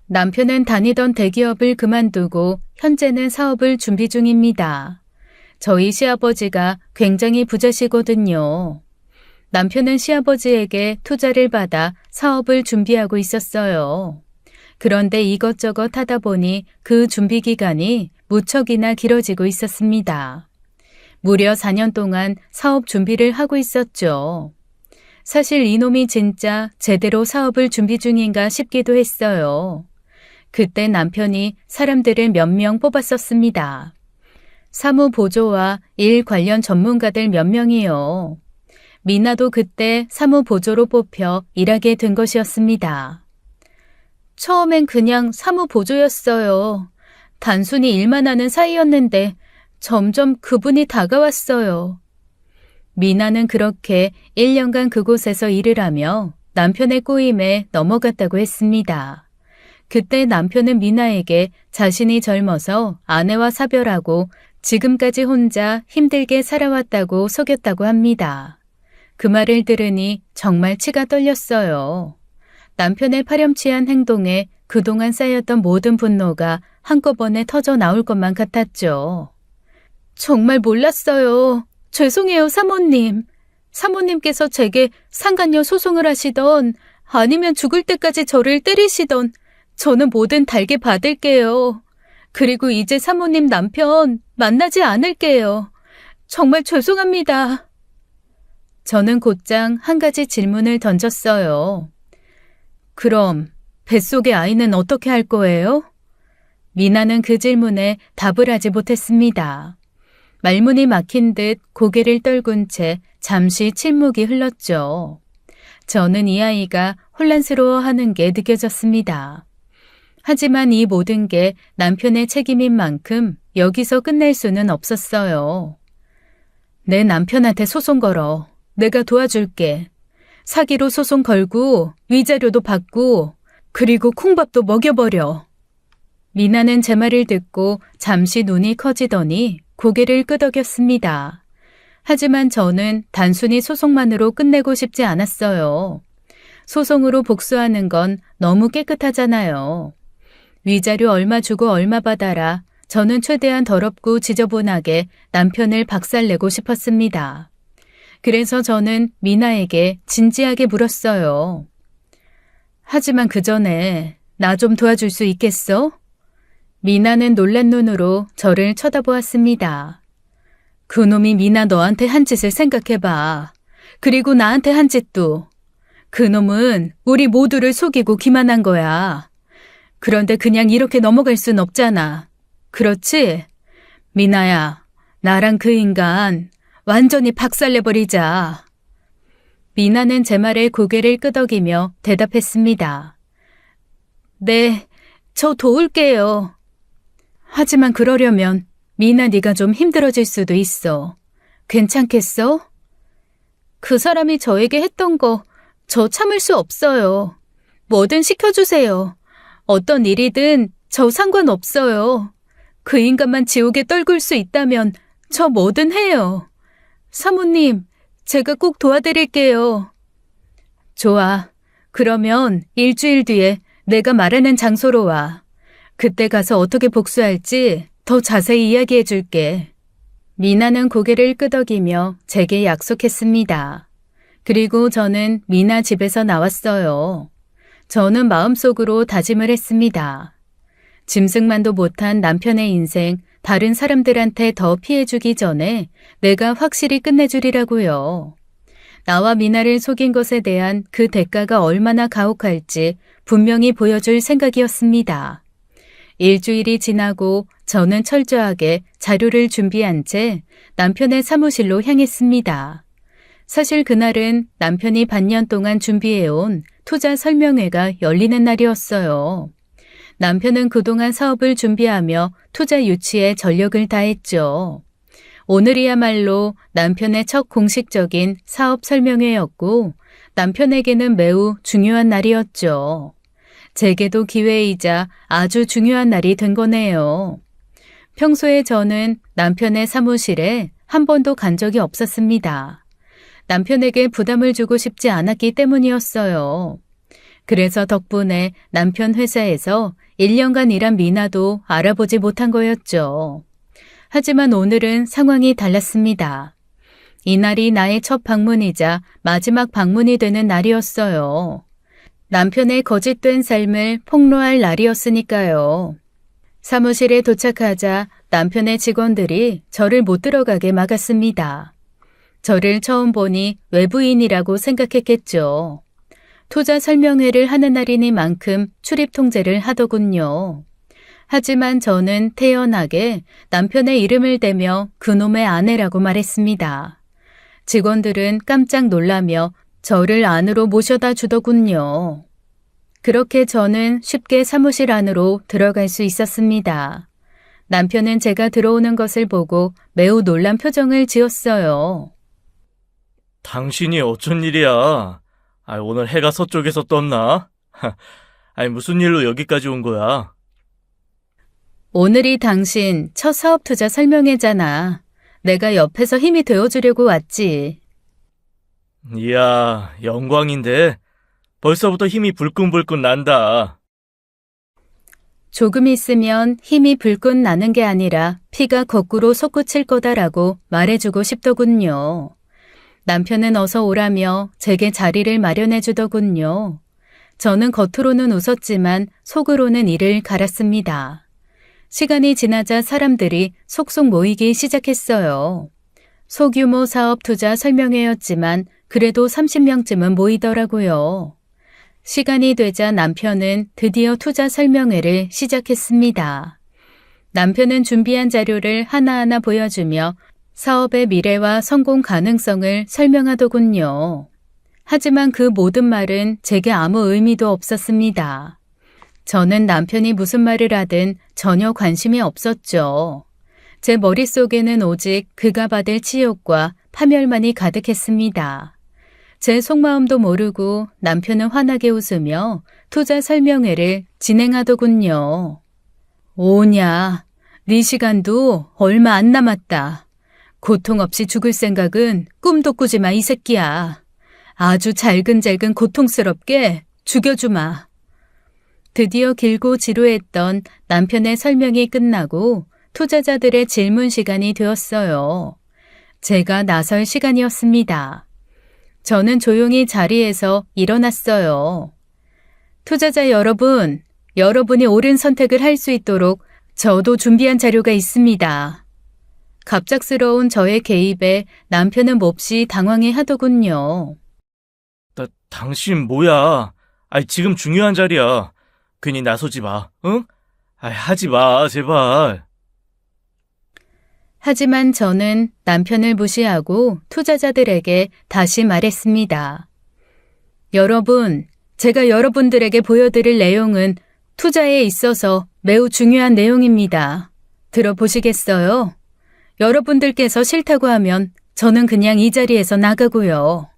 남편은 다니던 대기업을 그만두고 현재는 사업을 준비 중입니다. 저희 시아버지가 굉장히 부자시거든요. 남편은 시아버지에게 투자를 받아 사업을 준비하고 있었어요. 그런데 이것저것 하다 보니 그 준비 기간이 무척이나 길어지고 있었습니다. 무려 4년 동안 사업 준비를 하고 있었죠. 사실 이놈이 진짜 제대로 사업을 준비 중인가 싶기도 했어요. 그때 남편이 사람들을 몇 명 뽑았었습니다. 사무보조와 일 관련 전문가들 몇 명이요. 미나도 그때 사무보조로 뽑혀 일하게 된 것이었습니다. 처음엔 그냥 사무보조였어요. 단순히 일만 하는 사이였는데 점점 그분이 다가왔어요. 미나는 그렇게 1년간 그곳에서 일을 하며 남편의 꼬임에 넘어갔다고 했습니다. 그때 남편은 미나에게 자신이 젊어서 아내와 사별하고 지금까지 혼자 힘들게 살아왔다고 속였다고 합니다. 그 말을 들으니 정말 치가 떨렸어요. 남편의 파렴치한 행동에 그동안 쌓였던 모든 분노가 한꺼번에 터져 나올 것만 같았죠. 정말 몰랐어요. 죄송해요, 사모님. 사모님께서 제게 상간녀 소송을 하시던 아니면 죽을 때까지 저를 때리시던 저는 뭐든 달게 받을게요. 그리고 이제 사모님 남편 만나지 않을게요. 정말 죄송합니다. 저는 곧장 한 가지 질문을 던졌어요. 그럼 뱃속의 아이는 어떻게 할 거예요? 미나는 그 질문에 답을 하지 못했습니다. 말문이 막힌 듯 고개를 떨군 채 잠시 침묵이 흘렀죠. 저는 이 아이가 혼란스러워하는 게 느껴졌습니다. 하지만 이 모든 게 남편의 책임인 만큼 여기서 끝낼 수는 없었어요. 내 남편한테 소송 걸어. 내가 도와줄게. 사기로 소송 걸고 위자료도 받고 그리고 콩밥도 먹여버려. 미나는 제 말을 듣고 잠시 눈이 커지더니 고개를 끄덕였습니다. 하지만 저는 단순히 소송만으로 끝내고 싶지 않았어요. 소송으로 복수하는 건 너무 깨끗하잖아요. 위자료 얼마 주고 얼마 받아라. 저는 최대한 더럽고 지저분하게 남편을 박살내고 싶었습니다. 그래서 저는 미나에게 진지하게 물었어요. 하지만 그 전에 나 좀 도와줄 수 있겠어? 미나는 놀란 눈으로 저를 쳐다보았습니다. 그놈이 미나 너한테 한 짓을 생각해봐. 그리고 나한테 한 짓도. 그놈은 우리 모두를 속이고 기만한 거야. 그런데 그냥 이렇게 넘어갈 순 없잖아. 그렇지? 미나야, 나랑 그 인간 완전히 박살내버리자. 미나는 제 말에 고개를 끄덕이며 대답했습니다. 네, 저 도울게요. 하지만 그러려면 미나 네가 좀 힘들어질 수도 있어. 괜찮겠어? 그 사람이 저에게 했던 거 저 참을 수 없어요. 뭐든 시켜주세요. 어떤 일이든 저 상관없어요. 그 인간만 지옥에 떨굴 수 있다면 저 뭐든 해요. 사모님, 제가 꼭 도와드릴게요. 좋아. 그러면 일주일 뒤에 내가 말하는 장소로 와. 그때 가서 어떻게 복수할지 더 자세히 이야기해 줄게. 미나는 고개를 끄덕이며 제게 약속했습니다. 그리고 저는 미나 집에서 나왔어요. 저는 마음속으로 다짐을 했습니다. 짐승만도 못한 남편의 인생 다른 사람들한테 더 피해주기 전에 내가 확실히 끝내주리라고요. 나와 미나를 속인 것에 대한 그 대가가 얼마나 가혹할지 분명히 보여줄 생각이었습니다. 일주일이 지나고 저는 철저하게 자료를 준비한 채 남편의 사무실로 향했습니다. 사실 그날은 남편이 반년 동안 준비해온 투자 설명회가 열리는 날이었어요. 남편은 그동안 사업을 준비하며 투자 유치에 전력을 다했죠. 오늘이야말로 남편의 첫 공식적인 사업 설명회였고 남편에게는 매우 중요한 날이었죠. 제게도 기회이자 아주 중요한 날이 된 거네요. 평소에 저는 남편의 사무실에 한 번도 간 적이 없었습니다. 남편에게 부담을 주고 싶지 않았기 때문이었어요. 그래서 덕분에 남편 회사에서 1년간 일한 미나도 알아보지 못한 거였죠. 하지만 오늘은 상황이 달랐습니다. 이날이 나의 첫 방문이자 마지막 방문이 되는 날이었어요. 남편의 거짓된 삶을 폭로할 날이었으니까요. 사무실에 도착하자 남편의 직원들이 저를 못 들어가게 막았습니다. 저를 처음 보니 외부인이라고 생각했겠죠. 투자 설명회를 하는 날이니만큼 출입 통제를 하더군요. 하지만 저는 태연하게 남편의 이름을 대며 그놈의 아내라고 말했습니다. 직원들은 깜짝 놀라며 저를 안으로 모셔다 주더군요. 그렇게 저는 쉽게 사무실 안으로 들어갈 수 있었습니다. 남편은 제가 들어오는 것을 보고 매우 놀란 표정을 지었어요. 당신이 어쩐 일이야? 오늘 해가 서쪽에서 떴나? 무슨 일로 여기까지 온 거야? 오늘이 당신 첫 사업 투자 설명회잖아. 내가 옆에서 힘이 되어주려고 왔지. 이야, 영광인데 벌써부터 힘이 불끈불끈 난다. 조금 있으면 힘이 불끈 나는 게 아니라 피가 거꾸로 솟구칠 거다라고 말해주고 싶더군요. 남편은 어서 오라며 제게 자리를 마련해 주더군요. 저는 겉으로는 웃었지만 속으로는 이를 갈았습니다. 시간이 지나자 사람들이 속속 모이기 시작했어요. 소규모 사업 투자 설명회였지만 그래도 30명쯤은 모이더라고요. 시간이 되자 남편은 드디어 투자 설명회를 시작했습니다. 남편은 준비한 자료를 하나하나 보여주며 사업의 미래와 성공 가능성을 설명하더군요. 하지만 그 모든 말은 제게 아무 의미도 없었습니다. 저는 남편이 무슨 말을 하든 전혀 관심이 없었죠. 제 머릿속에는 오직 그가 받을 치욕과 파멸만이 가득했습니다. 제 속마음도 모르고 남편은 환하게 웃으며 투자 설명회를 진행하더군요. 오냐, 네 시간도 얼마 안 남았다. 고통 없이 죽을 생각은 꿈도 꾸지 마, 이 새끼야. 아주 잘근잘근 고통스럽게 죽여주마. 드디어 길고 지루했던 남편의 설명이 끝나고 투자자들의 질문 시간이 되었어요. 제가 나설 시간이었습니다. 저는 조용히 자리에서 일어났어요. 투자자 여러분, 여러분이 옳은 선택을 할 수 있도록 저도 준비한 자료가 있습니다. 갑작스러운 저의 개입에 남편은 몹시 당황해 하더군요. 당신 뭐야? 지금 중요한 자리야. 괜히 나서지 마, 응? 하지 마, 제발. 하지만 저는 남편을 무시하고 투자자들에게 다시 말했습니다. 여러분, 제가 여러분들에게 보여드릴 내용은 투자에 있어서 매우 중요한 내용입니다. 들어보시겠어요? 여러분들께서 싫다고 하면 저는 그냥 이 자리에서 나가고요.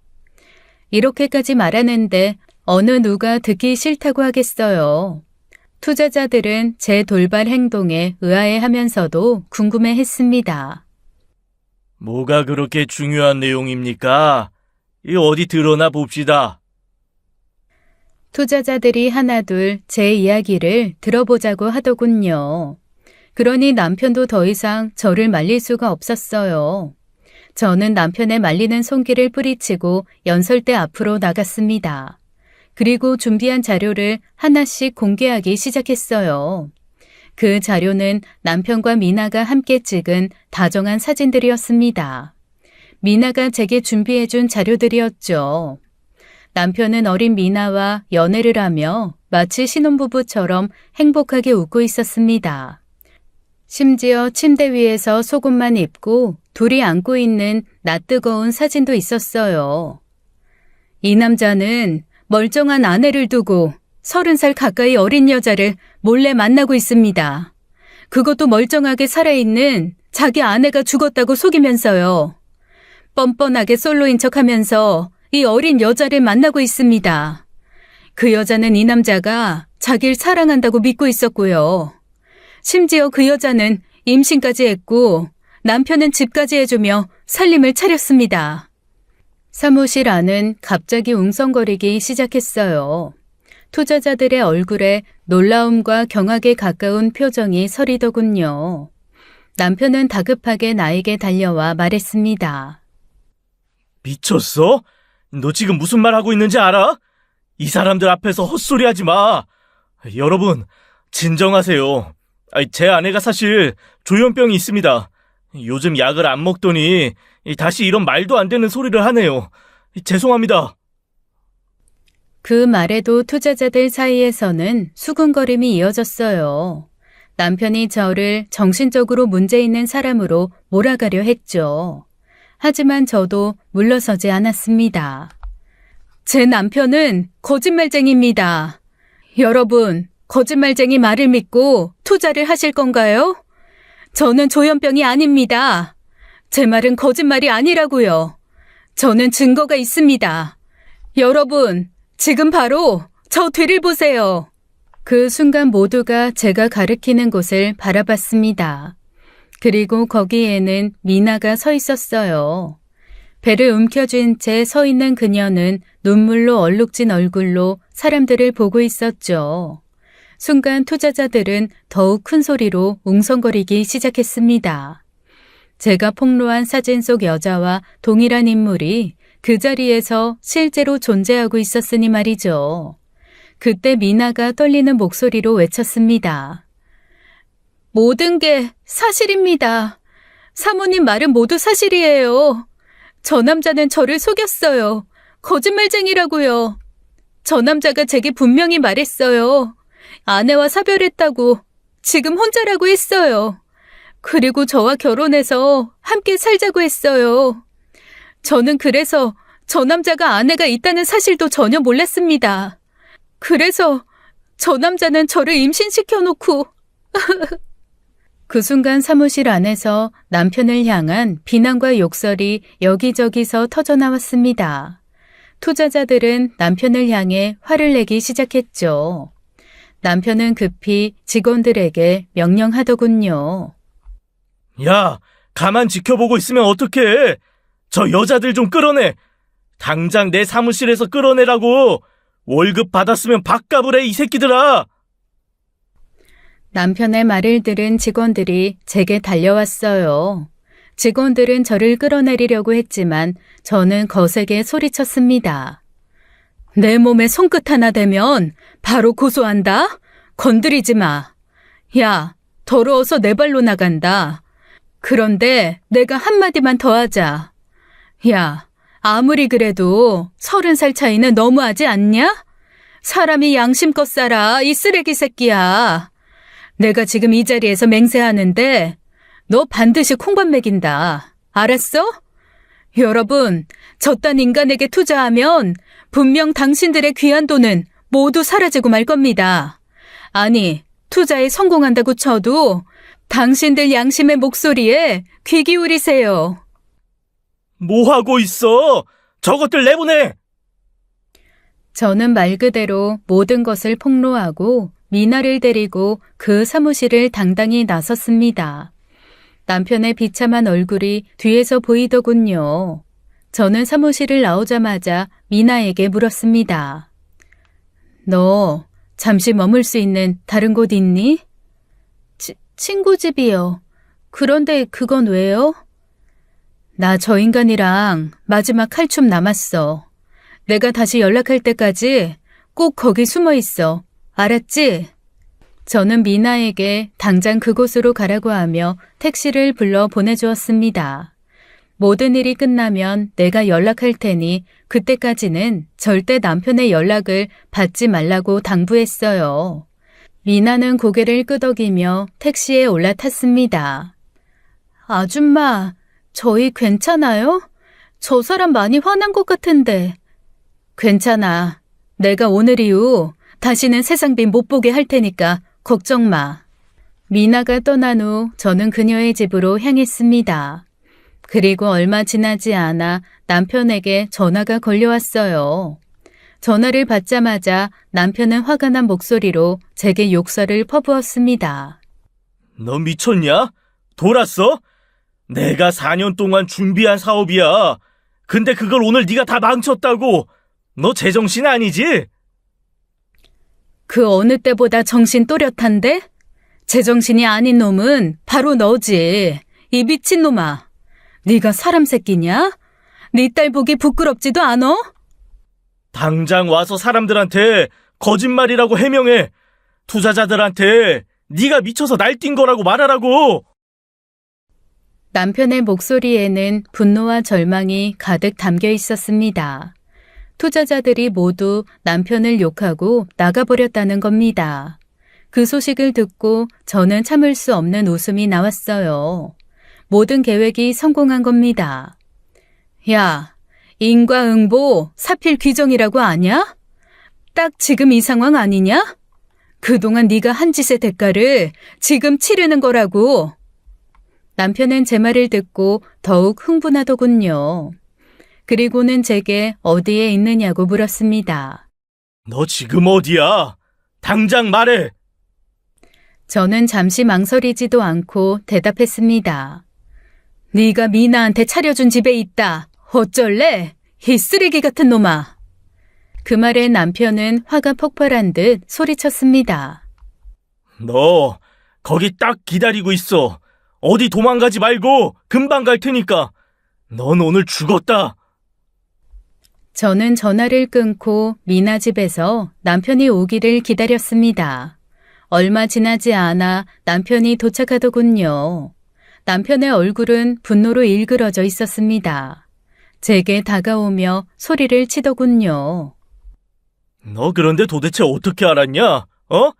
이렇게까지 말하는데 어느 누가 듣기 싫다고 하겠어요. 투자자들은 제 돌발 행동에 의아해하면서도 궁금해했습니다. 뭐가 그렇게 중요한 내용입니까? 어디 드러나 봅시다. 투자자들이 하나둘 제 이야기를 들어보자고 하더군요. 그러니 남편도 더 이상 저를 말릴 수가 없었어요. 저는 남편의 말리는 손길을 뿌리치고 연설대 앞으로 나갔습니다. 그리고 준비한 자료를 하나씩 공개하기 시작했어요. 그 자료는 남편과 미나가 함께 찍은 다정한 사진들이었습니다. 미나가 제게 준비해준 자료들이었죠. 남편은 어린 미나와 연애를 하며 마치 신혼부부처럼 행복하게 웃고 있었습니다. 심지어 침대 위에서 속옷만 입고 둘이 안고 있는 낯뜨거운 사진도 있었어요. 이 남자는 멀쩡한 아내를 두고 30살 가까이 어린 여자를 몰래 만나고 있습니다. 그것도 멀쩡하게 살아있는 자기 아내가 죽었다고 속이면서요. 뻔뻔하게 솔로인 척하면서 이 어린 여자를 만나고 있습니다. 그 여자는 이 남자가 자기를 사랑한다고 믿고 있었고요. 심지어 그 여자는 임신까지 했고 남편은 집까지 해주며 살림을 차렸습니다. 사무실 안은 갑자기 웅성거리기 시작했어요. 투자자들의 얼굴에 놀라움과 경악에 가까운 표정이 서리더군요. 남편은 다급하게 나에게 달려와 말했습니다. 미쳤어? 너 지금 무슨 말 하고 있는지 알아? 이 사람들 앞에서 헛소리 하지 마. 여러분, 진정하세요. 제 아내가 사실 조현병이 있습니다. 요즘 약을 안 먹더니 다시 이런 말도 안 되는 소리를 하네요. 죄송합니다. 그 말에도 투자자들 사이에서는 수군거림이 이어졌어요. 남편이 저를 정신적으로 문제 있는 사람으로 몰아가려 했죠. 하지만 저도 물러서지 않았습니다. 제 남편은 거짓말쟁이입니다. 여러분, 거짓말쟁이 말을 믿고 투자를 하실 건가요? 저는 조현병이 아닙니다. 제 말은 거짓말이 아니라고요. 저는 증거가 있습니다. 여러분, 지금 바로 저 뒤를 보세요. 그 순간 모두가 제가 가리키는 곳을 바라봤습니다. 그리고 거기에는 미나가 서 있었어요. 배를 움켜쥔 채 서 있는 그녀는 눈물로 얼룩진 얼굴로 사람들을 보고 있었죠. 순간 투자자들은 더욱 큰 소리로 웅성거리기 시작했습니다. 제가 폭로한 사진 속 여자와 동일한 인물이 그 자리에서 실제로 존재하고 있었으니 말이죠. 그때 미나가 떨리는 목소리로 외쳤습니다. 모든 게 사실입니다. 사모님 말은 모두 사실이에요. 저 남자는 저를 속였어요. 거짓말쟁이라고요. 저 남자가 제게 분명히 말했어요. 아내와 사별했다고. 지금 혼자라고 했어요. 그리고 저와 결혼해서 함께 살자고 했어요. 저는 그래서 저 남자가 아내가 있다는 사실도 전혀 몰랐습니다. 그래서 저 남자는 저를 임신시켜놓고 그 순간 사무실 안에서 남편을 향한 비난과 욕설이 여기저기서 터져나왔습니다. 투자자들은 남편을 향해 화를 내기 시작했죠. 남편은 급히 직원들에게 명령하더군요. 야, 가만 지켜보고 있으면 어떡해. 저 여자들 좀 끌어내. 당장 내 사무실에서 끌어내라고. 월급 받았으면 밥값을 해, 이 새끼들아. 남편의 말을 들은 직원들이 제게 달려왔어요. 직원들은 저를 끌어내리려고 했지만 저는 거세게 소리쳤습니다. 내 몸에 손끝 하나 대면 바로 고소한다? 건드리지 마. 야, 더러워서 내 발로 나간다. 그런데 내가 한마디만 더 하자. 야, 아무리 그래도 30살 차이는 너무하지 않냐? 사람이 양심껏 살아, 이 쓰레기 새끼야. 내가 지금 이 자리에서 맹세하는데 너 반드시 콩밥 먹인다. 알았어? 여러분, 저딴 인간에게 투자하면 분명 당신들의 귀한 돈은 모두 사라지고 말 겁니다. 아니, 투자에 성공한다고 쳐도 당신들 양심의 목소리에 귀 기울이세요. 뭐 하고 있어? 저것들 내보내! 저는 말 그대로 모든 것을 폭로하고 미나를 데리고 그 사무실을 당당히 나섰습니다. 남편의 비참한 얼굴이 뒤에서 보이더군요. 저는 사무실을 나오자마자 미나에게 물었습니다. 너 잠시 머물 수 있는 다른 곳 있니? 친구 집이요. 그런데 그건 왜요? 나 저 인간이랑 마지막 칼춤 남았어. 내가 다시 연락할 때까지 꼭 거기 숨어 있어. 알았지? 저는 미나에게 당장 그곳으로 가라고 하며 택시를 불러 보내주었습니다. 모든 일이 끝나면 내가 연락할 테니 그때까지는 절대 남편의 연락을 받지 말라고 당부했어요. 미나는 고개를 끄덕이며 택시에 올라탔습니다. 아줌마, 저희 괜찮아요? 저 사람 많이 화난 것 같은데. 괜찮아. 내가 오늘 이후 다시는 세상빛 못 보게 할 테니까 걱정 마. 미나가 떠난 후 저는 그녀의 집으로 향했습니다. 그리고 얼마 지나지 않아 남편에게 전화가 걸려왔어요. 전화를 받자마자 남편은 화가 난 목소리로 제게 욕설을 퍼부었습니다. 너 미쳤냐? 돌았어? 내가 4년 동안 준비한 사업이야. 근데 그걸 오늘 네가 다 망쳤다고. 너 제정신 아니지? 그 어느 때보다 정신 또렷한데? 제정신이 아닌 놈은 바로 너지. 이 미친놈아. 네가 사람 새끼냐? 네 딸 보기 부끄럽지도 않어? 당장 와서 사람들한테 거짓말이라고 해명해. 투자자들한테 네가 미쳐서 날뛴 거라고 말하라고. 남편의 목소리에는 분노와 절망이 가득 담겨 있었습니다. 투자자들이 모두 남편을 욕하고 나가버렸다는 겁니다. 그 소식을 듣고 저는 참을 수 없는 웃음이 나왔어요. 모든 계획이 성공한 겁니다. 야, 인과응보 사필 규정이라고 아냐? 딱 지금 이 상황 아니냐? 그동안 네가 한 짓의 대가를 지금 치르는 거라고. 남편은 제 말을 듣고 더욱 흥분하더군요. 그리고는 제게 어디에 있느냐고 물었습니다. 너 지금 어디야? 당장 말해. 저는 잠시 망설이지도 않고 대답했습니다. 네가 미나한테 차려준 집에 있다. 어쩔래? 이 쓰레기 같은 놈아. 그 말에 남편은 화가 폭발한 듯 소리쳤습니다. 너 거기 딱 기다리고 있어. 어디 도망가지 말고 금방 갈 테니까. 넌 오늘 죽었다. 저는 전화를 끊고 미나 집에서 남편이 오기를 기다렸습니다. 얼마 지나지 않아 남편이 도착하더군요. 남편의 얼굴은 분노로 일그러져 있었습니다. 제게 다가오며 소리를 치더군요. 너 그런데 도대체 어떻게 알았냐? 어?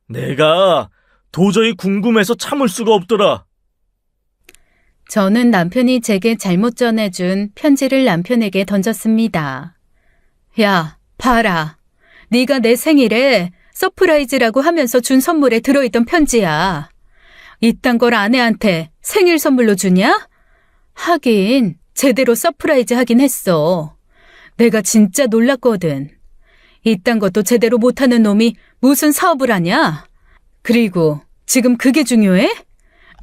내가 도저히 궁금해서 참을 수가 없더라. 저는 남편이 제게 잘못 전해준 편지를 남편에게 던졌습니다. 야, 봐라. 네가 내 생일에 서프라이즈라고 하면서 준 선물에 들어있던 편지야. 이딴 걸 아내한테 생일 선물로 주냐? 하긴 제대로 서프라이즈 하긴 했어. 내가 진짜 놀랐거든. 이딴 것도 제대로 못하는 놈이 무슨 사업을 하냐? 그리고 지금 그게 중요해?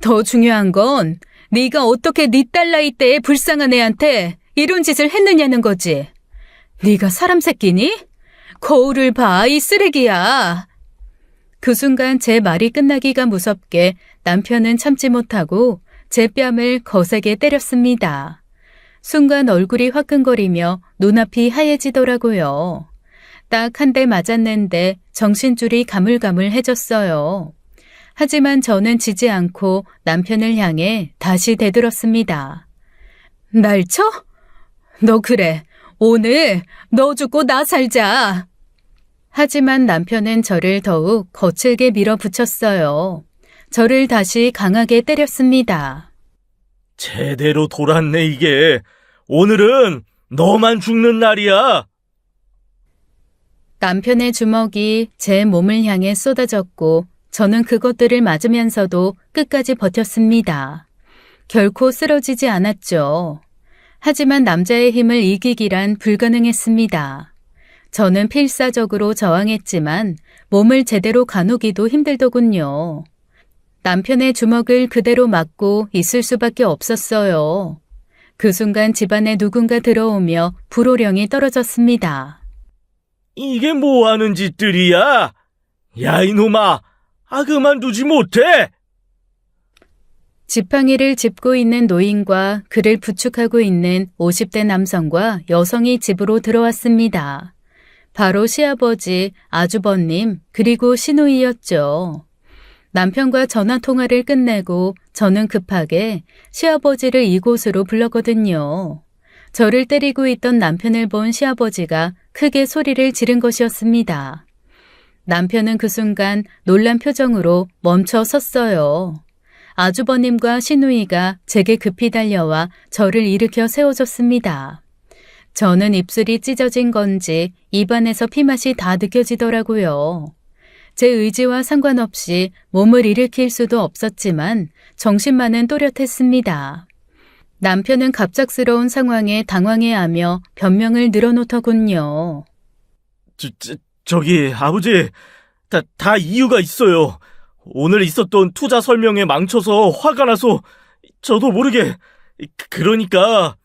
더 중요한 건 네가 어떻게 네 딸 나이 때에 불쌍한 애한테 이런 짓을 했느냐는 거지. 네가 사람 새끼니? 거울을 봐, 이 쓰레기야. 그 순간 제 말이 끝나기가 무섭게 남편은 참지 못하고 제 뺨을 거세게 때렸습니다. 순간 얼굴이 화끈거리며 눈앞이 하얘지더라고요. 딱 한 대 맞았는데 정신줄이 가물가물해졌어요. 하지만 저는 지지 않고 남편을 향해 다시 대들었습니다. 날 쳐? 너 그래. 오늘 너 죽고 나 살자. 하지만 남편은 저를 더욱 거칠게 밀어붙였어요. 저를 다시 강하게 때렸습니다. 제대로 돌았네 이게. 오늘은 너만 죽는 날이야. 남편의 주먹이 제 몸을 향해 쏟아졌고 저는 그것들을 맞으면서도 끝까지 버텼습니다. 결코 쓰러지지 않았죠. 하지만 남자의 힘을 이기기란 불가능했습니다. 저는 필사적으로 저항했지만 몸을 제대로 가누기도 힘들더군요. 남편의 주먹을 그대로 맞고 있을 수밖에 없었어요. 그 순간 집안에 누군가 들어오며 불호령이 떨어졌습니다. 이게 뭐 하는 짓들이야? 야 이놈아, 그만두지 못해? 지팡이를 짚고 있는 노인과 그를 부축하고 있는 50대 남성과 여성이 집으로 들어왔습니다. 바로 시아버지, 아주버님, 그리고 시누이였죠. 남편과 전화통화를 끝내고 저는 급하게 시아버지를 이곳으로 불렀거든요. 저를 때리고 있던 남편을 본 시아버지가 크게 소리를 지른 것이었습니다. 남편은 그 순간 놀란 표정으로 멈춰 섰어요. 아주버님과 시누이가 제게 급히 달려와 저를 일으켜 세워줬습니다. 저는 입술이 찢어진 건지 입안에서 피맛이 다 느껴지더라고요. 제 의지와 상관없이 몸을 일으킬 수도 없었지만 정신만은 또렷했습니다. 남편은 갑작스러운 상황에 당황해하며 변명을 늘어놓더군요. 저기, 아버지, 다 이유가 있어요. 오늘 있었던 투자 설명에 망쳐서 화가 나서 저도 모르게, 그러니까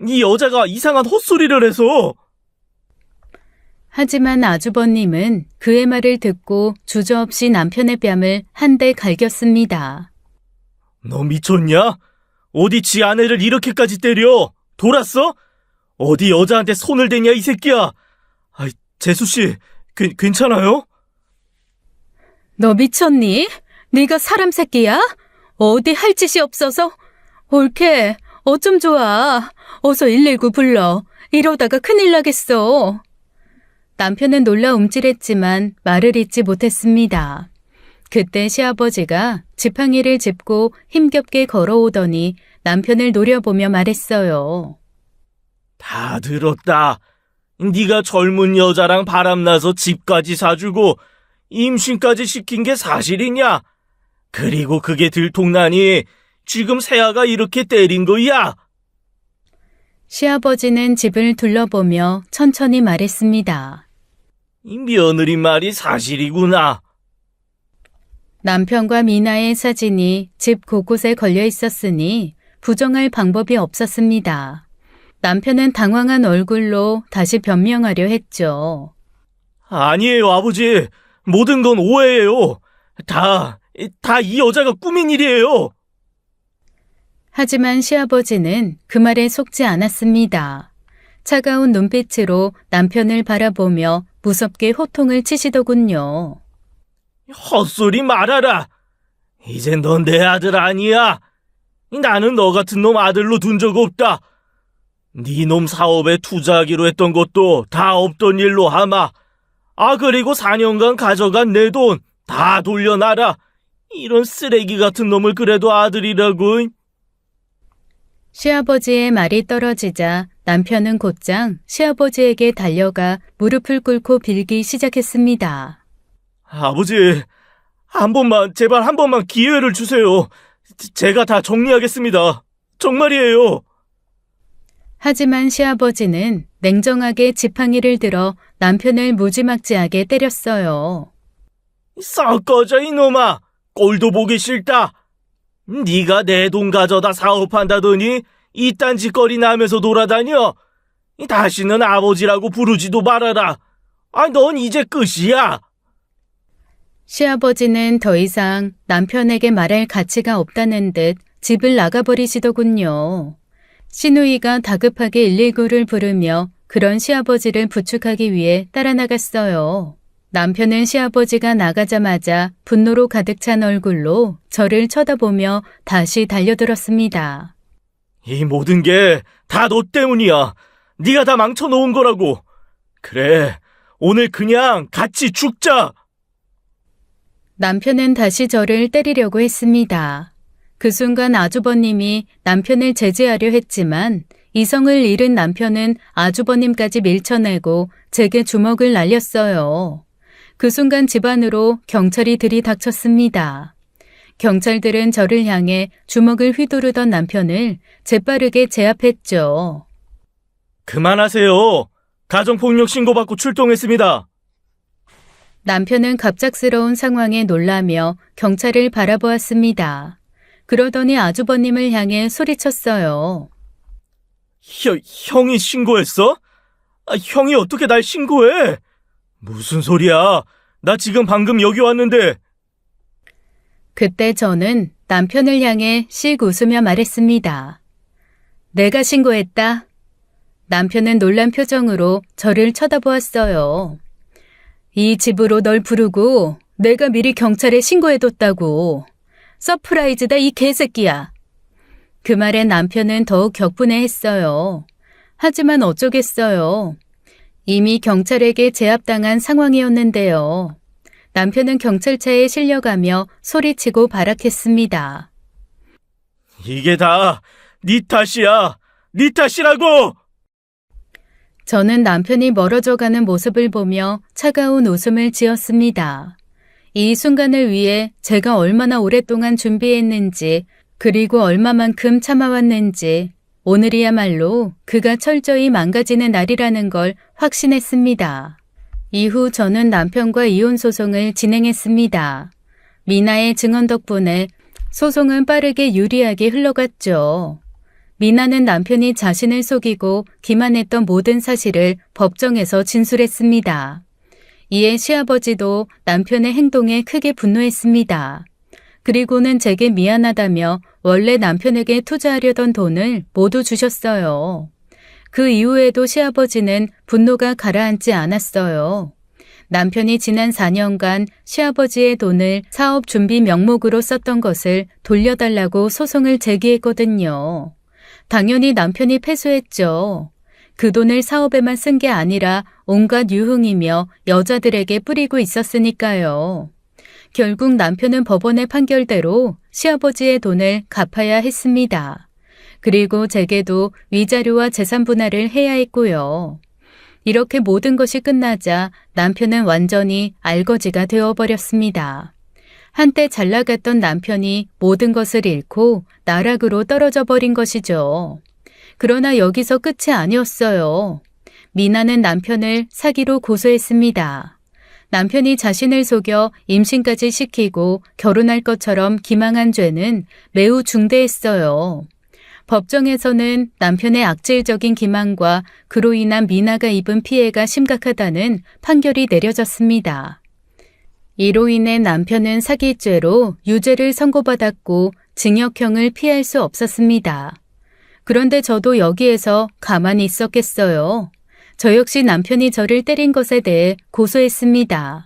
이 여자가 이상한 헛소리를 해서. 하지만 아주버님은 그의 말을 듣고 주저없이 남편의 뺨을 한 대 갈겼습니다. 너 미쳤냐? 어디 지 아내를 이렇게까지 때려? 돌았어? 어디 여자한테 손을 대냐 이 새끼야? 재수씨, 괜찮아요? 너 미쳤니? 네가 사람 새끼야? 어디 할 짓이 없어서? 옳게, 어쩜 좋아. 어서 119 불러. 이러다가 큰일 나겠어. 남편은 놀라 움찔했지만 말을 잇지 못했습니다. 그때 시아버지가 지팡이를 짚고 힘겹게 걸어오더니 남편을 노려보며 말했어요. 다 들었다. 네가 젊은 여자랑 바람나서 집까지 사주고 임신까지 시킨 게 사실이냐? 그리고 그게 들통나니 지금 새아가 이렇게 때린 거야. 시아버지는 집을 둘러보며 천천히 말했습니다. 이 며느리 말이 사실이구나. 남편과 미나의 사진이 집 곳곳에 걸려 있었으니 부정할 방법이 없었습니다. 남편은 당황한 얼굴로 다시 변명하려 했죠. 아니에요, 아버지. 모든 건 오해예요. 다 이 여자가 꾸민 일이에요. 하지만 시아버지는 그 말에 속지 않았습니다. 차가운 눈빛으로 남편을 바라보며 무섭게 호통을 치시더군요. 헛소리 말아라. 이젠 넌 내 아들 아니야. 나는 너 같은 놈 아들로 둔 적 없다. 네 놈 사업에 투자하기로 했던 것도 다 없던 일로 하마. 그리고 4년간 가져간 내 돈 다 돌려놔라. 이런 쓰레기 같은 놈을 그래도 아들이라고. 시아버지의 말이 떨어지자 남편은 곧장 시아버지에게 달려가 무릎을 꿇고 빌기 시작했습니다. 아버지, 제발 한 번만 기회를 주세요. 제가 다 정리하겠습니다. 정말이에요. 하지만 시아버지는 냉정하게 지팡이를 들어 남편을 무지막지하게 때렸어요. 썩 꺼져 이놈아. 꼴도 보기 싫다. 네가 내 돈 가져다 사업한다더니 이딴 짓거리나 하면서 돌아다녀. 다시는 아버지라고 부르지도 말아라. 넌 이제 끝이야. 시아버지는 더 이상 남편에게 말할 가치가 없다는 듯 집을 나가버리시더군요. 시누이가 다급하게 119를 부르며 그런 시아버지를 부축하기 위해 따라 나갔어요. 남편은 시아버지가 나가자마자 분노로 가득 찬 얼굴로 저를 쳐다보며 다시 달려들었습니다. 이 모든 게 다 너 때문이야. 네가 다 망쳐놓은 거라고. 그래, 오늘 그냥 같이 죽자. 남편은 다시 저를 때리려고 했습니다. 그 순간 아주버님이 남편을 제지하려 했지만 이성을 잃은 남편은 아주버님까지 밀쳐내고 제게 주먹을 날렸어요. 그 순간 집 안으로 경찰이 들이닥쳤습니다. 경찰들은 저를 향해 주먹을 휘두르던 남편을 재빠르게 제압했죠. 그만하세요. 가정폭력 신고받고 출동했습니다. 남편은 갑작스러운 상황에 놀라며 경찰을 바라보았습니다. 그러더니 아주버님을 향해 소리쳤어요. 형이 신고했어? 형이 어떻게 날 신고해? 무슨 소리야? 나 지금 방금 여기 왔는데. 그때 저는 남편을 향해 씩 웃으며 말했습니다. 내가 신고했다. 남편은 놀란 표정으로 저를 쳐다보았어요. 이 집으로 널 부르고 내가 미리 경찰에 신고해뒀다고. 서프라이즈다 이 개새끼야. 그 말에 남편은 더욱 격분해했어요. 하지만 어쩌겠어요. 이미 경찰에게 제압당한 상황이었는데요. 남편은 경찰차에 실려가며 소리치고 발악했습니다. 이게 다 네 탓이야. 네 탓이라고. 저는 남편이 멀어져가는 모습을 보며 차가운 웃음을 지었습니다. 이 순간을 위해 제가 얼마나 오랫동안 준비했는지, 그리고 얼마만큼 참아왔는지, 오늘이야말로 그가 철저히 망가지는 날이라는 걸 확신했습니다. 이후 저는 남편과 이혼 소송을 진행했습니다. 미나의 증언 덕분에 소송은 빠르게 유리하게 흘러갔죠. 미나는 남편이 자신을 속이고 기만했던 모든 사실을 법정에서 진술했습니다. 이에 시아버지도 남편의 행동에 크게 분노했습니다. 그리고는 제게 미안하다며 원래 남편에게 투자하려던 돈을 모두 주셨어요. 그 이후에도 시아버지는 분노가 가라앉지 않았어요. 남편이 지난 4년간 시아버지의 돈을 사업 준비 명목으로 썼던 것을 돌려달라고 소송을 제기했거든요. 당연히 남편이 패소했죠. 그 돈을 사업에만 쓴 게 아니라 온갖 유흥이며 여자들에게 뿌리고 있었으니까요. 결국 남편은 법원의 판결대로 시아버지의 돈을 갚아야 했습니다. 그리고 제게도 위자료와 재산 분할을 해야 했고요. 이렇게 모든 것이 끝나자 남편은 완전히 알거지가 되어버렸습니다. 한때 잘 나갔던 남편이 모든 것을 잃고 나락으로 떨어져 버린 것이죠. 그러나 여기서 끝이 아니었어요. 미나는 남편을 사기로 고소했습니다. 남편이 자신을 속여 임신까지 시키고 결혼할 것처럼 기망한 죄는 매우 중대했어요. 법정에서는 남편의 악질적인 기만과 그로 인한 미나가 입은 피해가 심각하다는 판결이 내려졌습니다. 이로 인해 남편은 사기죄로 유죄를 선고받았고 징역형을 피할 수 없었습니다. 그런데 저도 여기에서 가만히 있었겠어요. 저 역시 남편이 저를 때린 것에 대해 고소했습니다.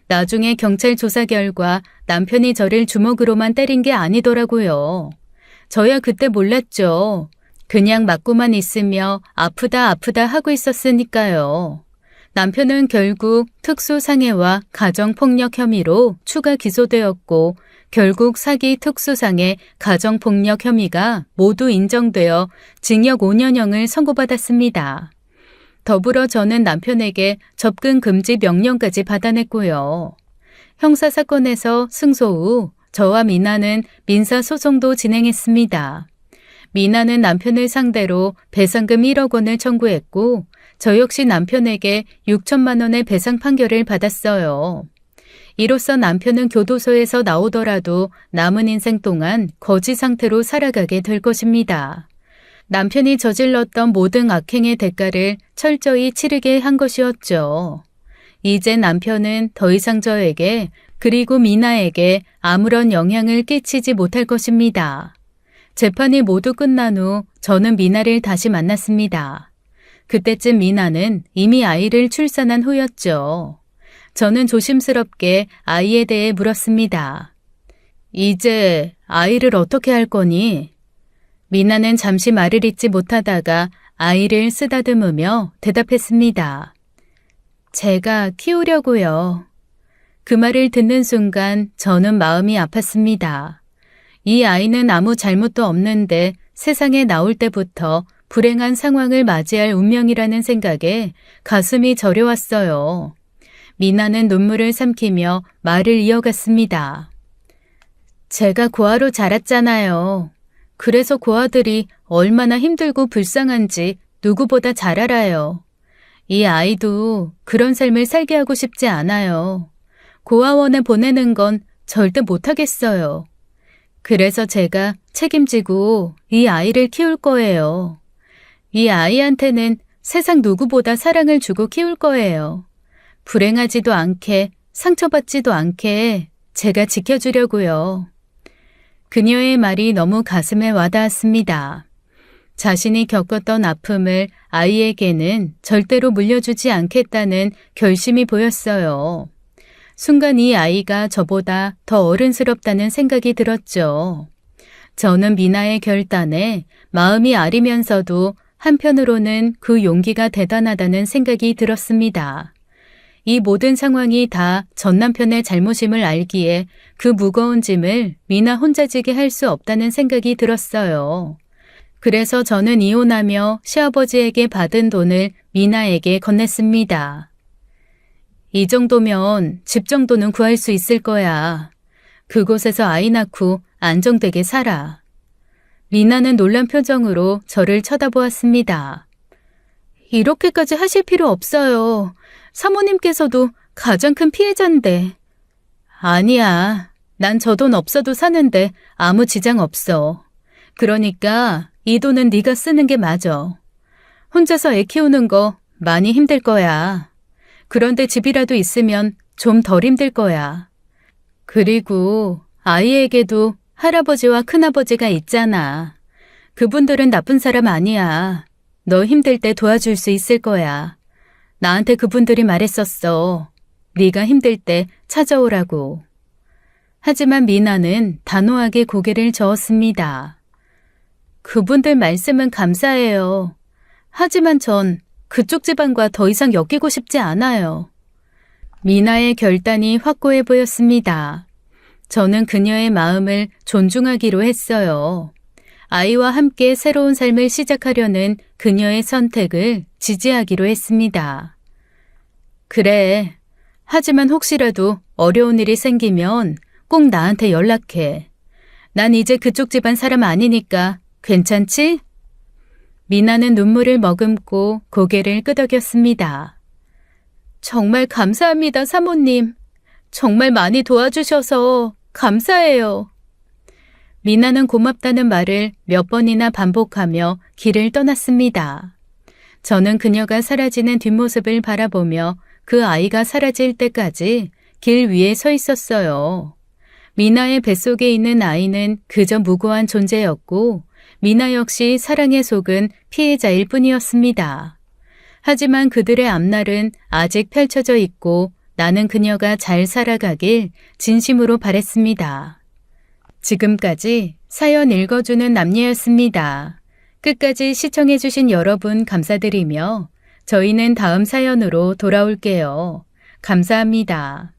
나중에 경찰 조사 결과 남편이 저를 주먹으로만 때린 게 아니더라고요. 저야 그때 몰랐죠. 그냥 맞고만 있으며 아프다 아프다 하고 있었으니까요. 남편은 결국 특수상해와 가정폭력 혐의로 추가 기소되었고 결국 사기 특수상해 가정폭력 혐의가 모두 인정되어 징역 5년형을 선고받았습니다. 더불어 저는 남편에게 접근 금지 명령까지 받아냈고요. 형사사건에서 승소 후 저와 미나는 민사소송도 진행했습니다. 미나는 남편을 상대로 배상금 1억 원을 청구했고 저 역시 남편에게 6천만 원의 배상 판결을 받았어요. 이로써 남편은 교도소에서 나오더라도 남은 인생 동안 거지 상태로 살아가게 될 것입니다. 남편이 저질렀던 모든 악행의 대가를 철저히 치르게 한 것이었죠. 이제 남편은 더 이상 저에게 그리고 미나에게 아무런 영향을 끼치지 못할 것입니다. 재판이 모두 끝난 후 저는 미나를 다시 만났습니다. 그때쯤 미나는 이미 아이를 출산한 후였죠. 저는 조심스럽게 아이에 대해 물었습니다. 이제 아이를 어떻게 할 거니? 미나는 잠시 말을 잇지 못하다가 아이를 쓰다듬으며 대답했습니다. 제가 키우려고요. 그 말을 듣는 순간 저는 마음이 아팠습니다. 이 아이는 아무 잘못도 없는데 세상에 나올 때부터 불행한 상황을 맞이할 운명이라는 생각에 가슴이 저려왔어요. 미나는 눈물을 삼키며 말을 이어갔습니다. 제가 고아로 자랐잖아요. 그래서 고아들이 얼마나 힘들고 불쌍한지 누구보다 잘 알아요. 이 아이도 그런 삶을 살게 하고 싶지 않아요. 고아원에 보내는 건 절대 못하겠어요. 그래서 제가 책임지고 이 아이를 키울 거예요. 이 아이한테는 세상 누구보다 사랑을 주고 키울 거예요. 불행하지도 않게 상처받지도 않게 제가 지켜주려고요. 그녀의 말이 너무 가슴에 와닿았습니다. 자신이 겪었던 아픔을 아이에게는 절대로 물려주지 않겠다는 결심이 보였어요. 순간 이 아이가 저보다 더 어른스럽다는 생각이 들었죠. 저는 미나의 결단에 마음이 아리면서도 한편으로는 그 용기가 대단하다는 생각이 들었습니다. 이 모든 상황이 다 전 남편의 잘못임을 알기에 그 무거운 짐을 미나 혼자 지게 할 수 없다는 생각이 들었어요. 그래서 저는 이혼하며 시아버지에게 받은 돈을 미나에게 건넸습니다. 이 정도면 집 정도는 구할 수 있을 거야. 그곳에서 아이 낳고 안정되게 살아. 미나는 놀란 표정으로 저를 쳐다보았습니다. 이렇게까지 하실 필요 없어요. 사모님께서도 가장 큰 피해자인데. 아니야. 난 저 돈 없어도 사는데 아무 지장 없어. 그러니까 이 돈은 네가 쓰는 게 맞아. 혼자서 애 키우는 거 많이 힘들 거야. 그런데 집이라도 있으면 좀 덜 힘들 거야. 그리고 아이에게도 할아버지와 큰아버지가 있잖아. 그분들은 나쁜 사람 아니야. 너 힘들 때 도와줄 수 있을 거야. 나한테 그분들이 말했었어. 네가 힘들 때 찾아오라고. 하지만 미나는 단호하게 고개를 저었습니다. 그분들 말씀은 감사해요. 하지만 전 그쪽 집안과 더 이상 엮이고 싶지 않아요. 미나의 결단이 확고해 보였습니다. 저는 그녀의 마음을 존중하기로 했어요. 아이와 함께 새로운 삶을 시작하려는 그녀의 선택을 지지하기로 했습니다. 그래. 하지만 혹시라도 어려운 일이 생기면 꼭 나한테 연락해. 난 이제 그쪽 집안 사람 아니니까 괜찮지? 미나는 눈물을 머금고 고개를 끄덕였습니다. 정말 감사합니다, 사모님. 정말 많이 도와주셔서 감사해요. 미나는 고맙다는 말을 몇 번이나 반복하며 길을 떠났습니다. 저는 그녀가 사라지는 뒷모습을 바라보며 그 아이가 사라질 때까지 길 위에 서 있었어요. 미나의 뱃속에 있는 아이는 그저 무고한 존재였고 미나 역시 사랑에 속은 피해자일 뿐이었습니다. 하지만 그들의 앞날은 아직 펼쳐져 있고 나는 그녀가 잘 살아가길 진심으로 바랬습니다. 지금까지 사연 읽어주는 남녀였습니다. 끝까지 시청해주신 여러분 감사드리며 저희는 다음 사연으로 돌아올게요. 감사합니다.